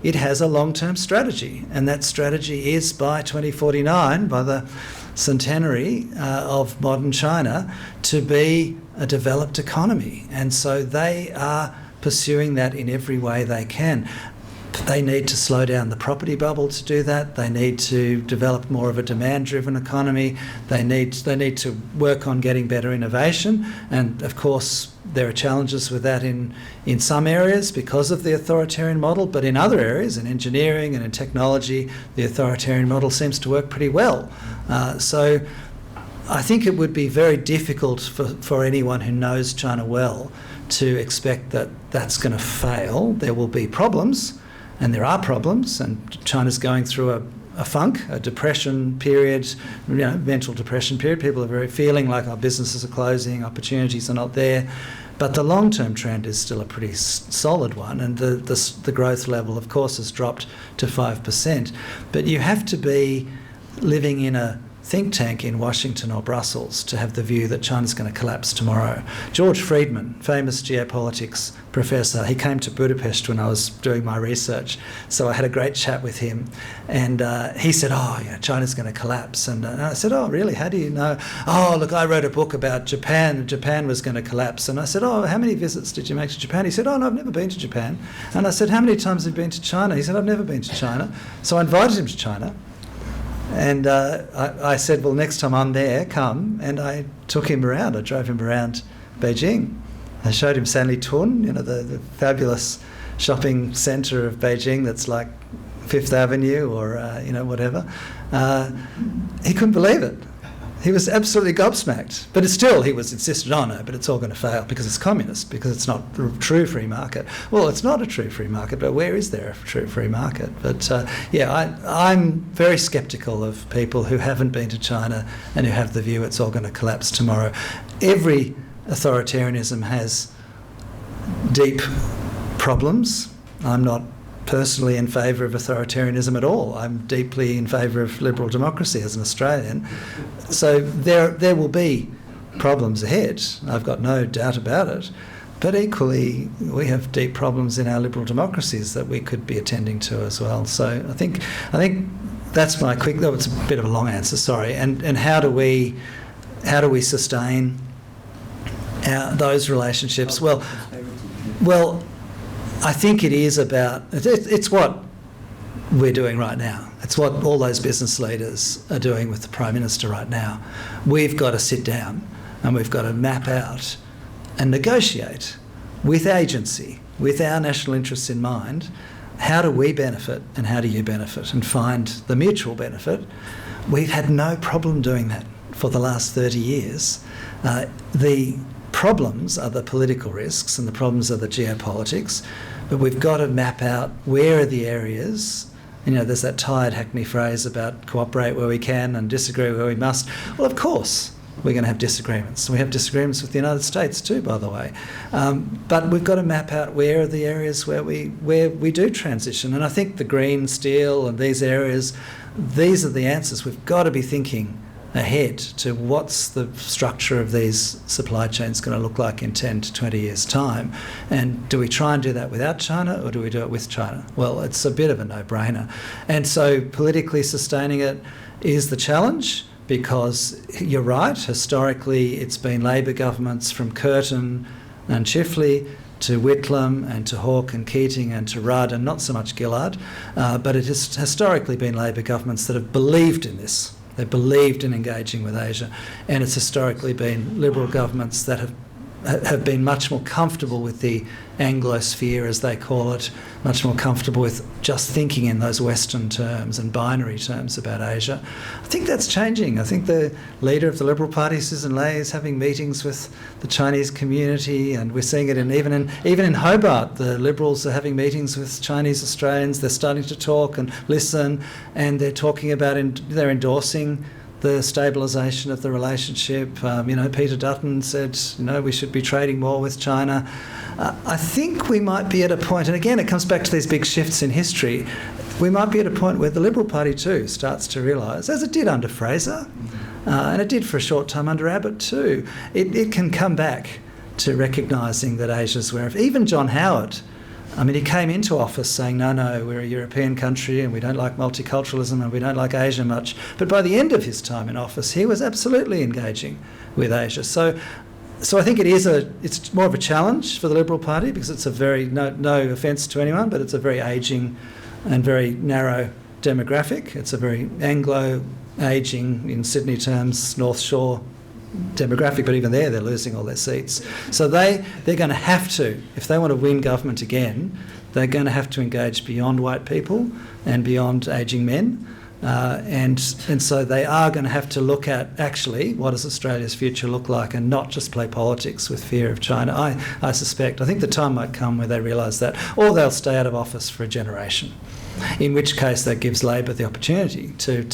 it has a long-term strategy, and that strategy is by 2049, by the centenary of modern China, to be a developed economy. And so they are pursuing that in every way they can. They need to slow down the property bubble to do that. They need to develop more of a demand-driven economy. They need to work on getting better innovation. And of course, there are challenges with that in some areas because of the authoritarian model, but in other areas, in engineering and in technology, the authoritarian model seems to work pretty well. So I think it would be very difficult for anyone who knows China well to expect that that's going to fail. There will be problems, and there are problems, and China's going through a funk, a depression period, mental depression period. People are very feeling like our businesses are closing, opportunities are not there. But the long-term trend is still a pretty solid one, and the growth level, of course, has dropped to 5%. But you have to be living in a think tank in Washington or Brussels to have the view that China's going to collapse tomorrow. George Friedman, famous geopolitics professor, he came to Budapest when I was doing my research, so I had a great chat with him, and he said, China's going to collapse. And I said, oh, really? How do you know? Oh, look, I wrote a book about Japan, and Japan was going to collapse. And I said, oh, how many visits did you make to Japan? He said, oh, no, I've never been to Japan. And I said, how many times have you been to China? He said, I've never been to China. So I invited him to China. And I said, well, next time I'm there, come. And I took him around. I drove him around Beijing. I showed him Sanlitun, the fabulous shopping centre of Beijing that's like Fifth Avenue or, whatever. He couldn't believe it. He was absolutely gobsmacked. But he was insistent, no, but it's all going to fail because it's communist, because it's not a true free market. Well, it's not a true free market, but where is there a true free market? But I'm very sceptical of people who haven't been to China and who have the view it's all going to collapse tomorrow. Every authoritarianism has deep problems. I'm not personally in favour of authoritarianism at all. I'm deeply in favour of liberal democracy as an Australian. So there will be problems ahead. I've got no doubt about it. But equally, we have deep problems in our liberal democracies that we could be attending to as well. So I think that's my quick. Oh, it's a bit of a long answer. Sorry. And how do we sustain those relationships? Well. I think it is about, it's what we're doing right now. It's what all those business leaders are doing with the Prime Minister right now. We've got to sit down and we've got to map out and negotiate with agency, with our national interests in mind, how do we benefit and how do you benefit, and find the mutual benefit. We've had no problem doing that for the last 30 years. The problems are the political risks and the problems are the geopolitics, but we've got to map out where are the areas. There's that tired Hackney phrase about cooperate where we can and disagree where we must. Well, of course we're going to have disagreements. We have disagreements with the United States too, by the way. But we've got to map out where are the areas where we do transition. And I think the green steel and these areas, these are the answers. We've got to be thinking ahead to what's the structure of these supply chains going to look like in 10 to 20 years' time. And do we try and do that without China or do we do it with China? Well, it's a bit of a no-brainer. And so politically sustaining it is the challenge, because you're right, historically it's been Labor governments from Curtin and Chifley to Whitlam and to Hawke and Keating and to Rudd, and not so much Gillard, but it has historically been Labor governments that have believed in this. They believed in engaging with Asia, and it's historically been Liberal governments that have have been much more comfortable with the Anglosphere, as they call it, much more comfortable with just thinking in those Western terms and binary terms about Asia. I think that's changing. I think the leader of the Liberal Party, Susan Ley, is having meetings with the Chinese community, and we're seeing it even in Hobart. The Liberals are having meetings with Chinese Australians. They're starting to talk and listen, and they're talking about they're endorsing the stabilisation of the relationship. Peter Dutton said, we should be trading more with China. I think we might be at a point, and again, it comes back to these big shifts in history, we might be at a point where the Liberal Party too starts to realise, as it did under Fraser, and it did for a short time under Abbott too, it can come back to recognising that Asia's where, even John Howard, he came into office saying, no, we're a European country and we don't like multiculturalism and we don't like Asia much. But by the end of his time in office, he was absolutely engaging with Asia. So I think it's more of a challenge for the Liberal Party, because it's a very, no offence to anyone, but it's a very ageing and very narrow demographic. It's a very Anglo, ageing, in Sydney terms, North Shore demographic, but even there they're losing all their seats. So they're going to have to, if they want to win government again, they're going to have to engage beyond white people and beyond ageing men. And so they are going to have to look at, actually, what does Australia's future look like, and not just play politics with fear of China. I suspect, I think the time might come where they realise that, or they'll stay out of office for a generation, in which case that gives Labor the opportunity to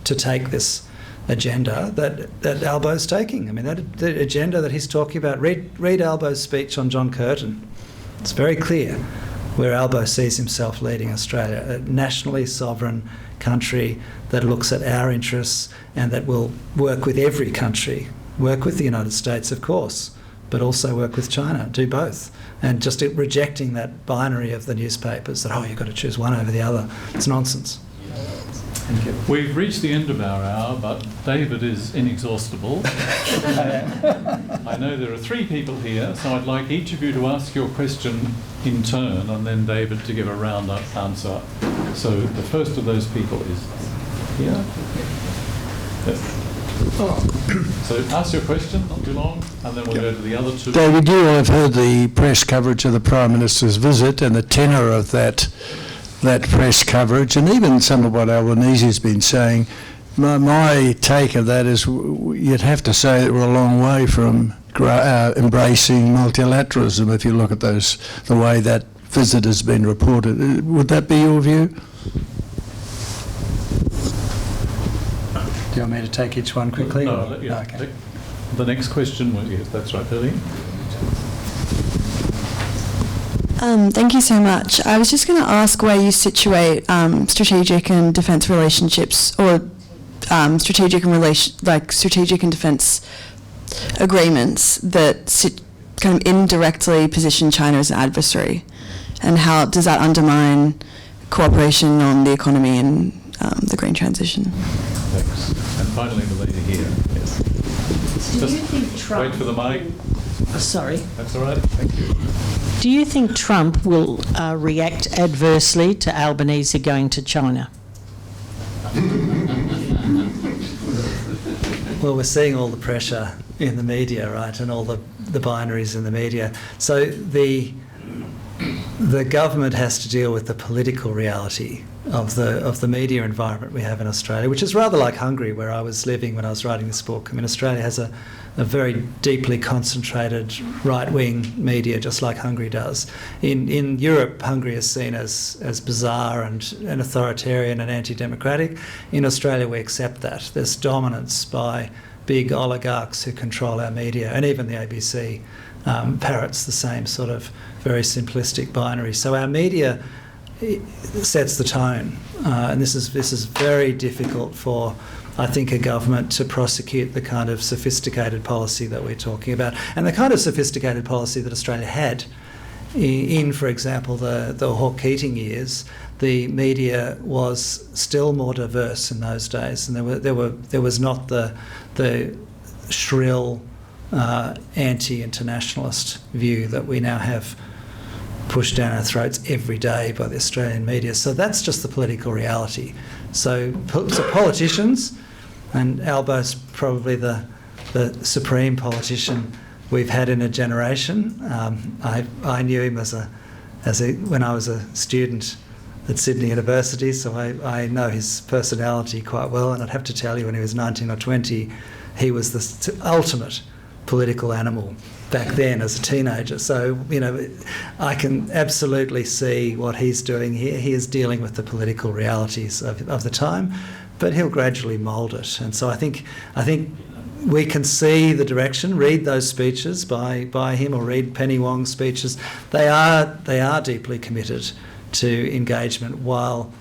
take this agenda that Albo's taking. The agenda that he's talking about, read Albo's speech on John Curtin. It's very clear where Albo sees himself leading Australia, a nationally sovereign country that looks at our interests and that will work with every country, work with the United States, of course, but also work with China, do both. And just rejecting that binary of the newspapers that, you've got to choose one over the other. It's nonsense. We've reached the end of our hour, but David is inexhaustible. I know there are 3 people here, so I'd like each of you to ask your question in turn, and then David to give a round-up answer. So the first of those people is here. Yes. So ask your question, not too long, and then we'll go to the other 2. David, you will have heard the press coverage of the Prime Minister's visit and the tenor of that press coverage, and even some of what Albanese has been saying. My take of that is you'd have to say that we're a long way from embracing multilateralism if you look at the way that visit has been reported. Would that be your view? Do you want me to take each one quickly? No, yeah. Okay. The next question, yes, that's right, Lily. Thank you so much. I was just going to ask where you situate strategic and defence relationships, or strategic and defence agreements that kind of indirectly position China as an adversary, and how does that undermine cooperation on the economy and the green transition? Thanks. And finally, the lady here. Yes. Do you think Trump... Wait for the mic. Sorry. That's all right. Thank you. Do you think Trump will react adversely to Albanese going to China? Well, we're seeing all the pressure in the media, right, and all the binaries in the media. So the government has to deal with the political reality of the media environment we have in Australia, which is rather like Hungary, where I was living when I was writing this book. Australia has a very deeply concentrated right-wing media, just like Hungary does. In Europe, Hungary is seen as bizarre and authoritarian and anti-democratic. In Australia, we accept that. There's dominance by big oligarchs who control our media, and even the ABC parrots the same sort of very simplistic binary. So our media sets the tone, and this is very difficult for, I think, a government to prosecute the kind of sophisticated policy that we're talking about, and the kind of sophisticated policy that Australia had in, for example, the Hawke-Keating years. The media was still more diverse in those days, and there was not the shrill anti-internationalist view that we now have pushed down our throats every day by the Australian media. So that's just the political reality. So politicians, and Albo's probably the supreme politician, we've had in a generation. I knew him when I was a student at Sydney University, so I know his personality quite well, and I'd have to tell you, when he was 19 or 20, he was the ultimate political animal back then as a teenager. So, I can absolutely see what he's doing here. He is dealing with the political realities of the time, but he'll gradually mould it. And so I think we can see the direction. Read those speeches by him, or read Penny Wong's speeches. They are deeply committed to engagement, while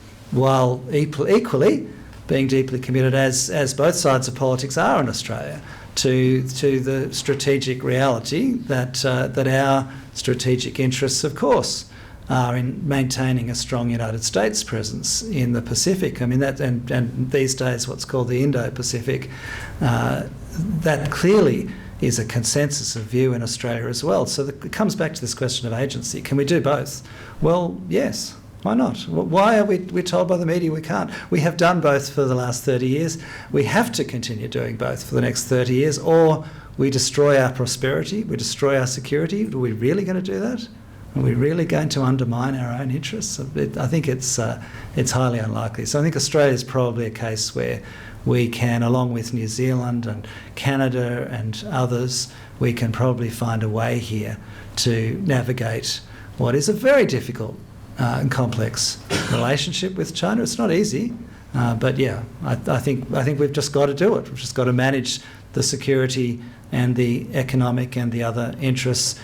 equally being deeply committed, as both sides of politics are in Australia, to the strategic reality that our strategic interests, of course, are in maintaining a strong United States presence in the Pacific. I mean, that and these days what's called the Indo-Pacific, that clearly is a consensus of view in Australia as well. So it comes back to this question of agency. Can we do both? Well, yes. Why not? Why are we're told by the media we can't? We have done both for the last 30 years. We have to continue doing both for the next 30 years, or we destroy our prosperity, we destroy our security. Are we really going to do that? Are we really going to undermine our own interests? I think it's highly unlikely. So I think Australia is probably a case where we can, along with New Zealand and Canada and others, we can probably find a way here to navigate what is a very difficult and complex relationship with China. It's not easy, but yeah, I think we've just got to do it. We've just got to manage the security and the economic and the other interests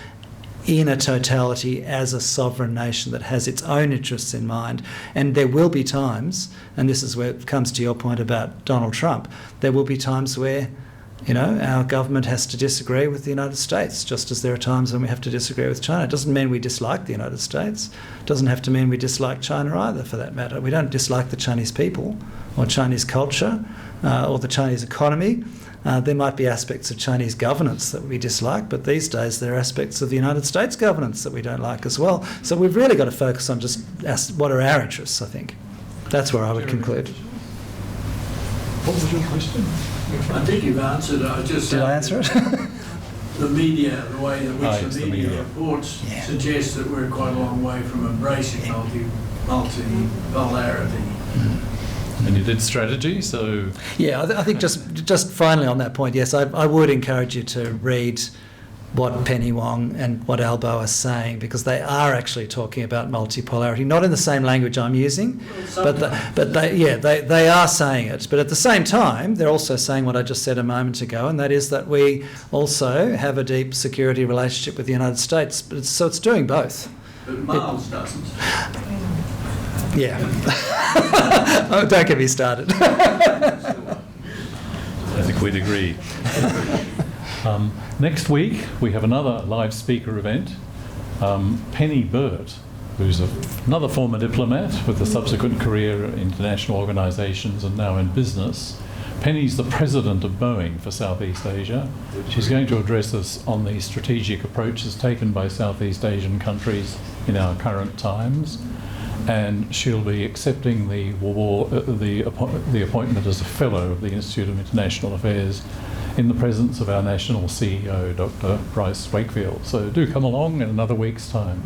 in a totality as a sovereign nation that has its own interests in mind. And there will be times, and this is where it comes to your point about Donald Trump, there will be times where our government has to disagree with the United States, just as there are times when we have to disagree with China. It doesn't mean we dislike the United States. It doesn't have to mean we dislike China either, for that matter. We don't dislike the Chinese people or Chinese culture or the Chinese economy. There might be aspects of Chinese governance that we dislike, but these days there are aspects of the United States governance that we don't like as well. So we've really got to focus on just what are our interests, I think. That's where I would conclude. What was your question? I think you've answered it. Did I answer it? The media, the way in which the the media reports suggests that we're quite a long way from embracing multipolarity. And you did strategy, so... Yeah, I think just finally on that point, yes, I would encourage you to read what Penny Wong and what Albo are saying, because they are actually talking about multipolarity, not in the same language I'm using, but they are saying it. But at the same time, they're also saying what I just said a moment ago, and that is that we also have a deep security relationship with the United States. So it's doing both. But Miles doesn't. Yeah. Oh, don't get me started. I think we'd agree. Next week, we have another live speaker event. Penny Burt, who's another former diplomat with a subsequent career in international organisations and now in business. Penny's the president of Boeing for Southeast Asia. She's going to address us on the strategic approaches taken by Southeast Asian countries in our current times. And she'll be accepting the appointment as a Fellow of the Institute of International Affairs in the presence of our national CEO, Dr. Bryce Wakefield. So do come along in another week's time.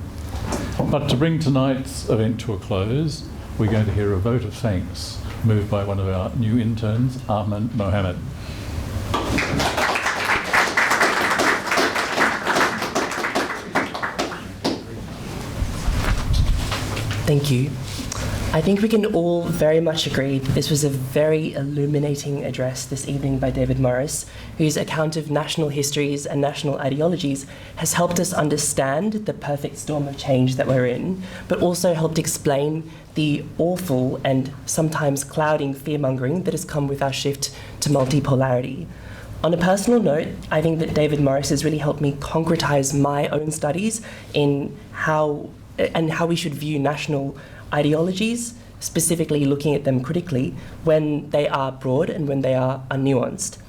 But to bring tonight's event to a close, we're going to hear a vote of thanks moved by one of our new interns, Ahmed Mohammed. Thank you. I think we can all very much agree that this was a very illuminating address this evening by David Morris, whose account of national histories and national ideologies has helped us understand the perfect storm of change that we're in, but also helped explain the awful and sometimes clouding fear-mongering that has come with our shift to multipolarity. On a personal note, I think that David Morris has really helped me concretize my own studies in how we should view national ideologies, specifically looking at them critically when they are broad and when they are unnuanced.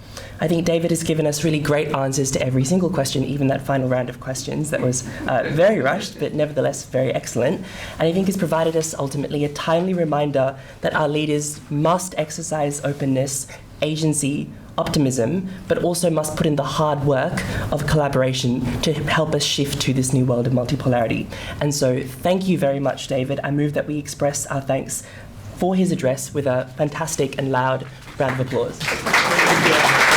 I think David has given us really great answers to every single question, even that final round of questions that was very rushed, but nevertheless very excellent. And I think has provided us ultimately a timely reminder that our leaders must exercise openness, agency, optimism, but also must put in the hard work of collaboration to help us shift to this new world of multipolarity. And so thank you very much, David. I move that we express our thanks for his address with a fantastic and loud round of applause.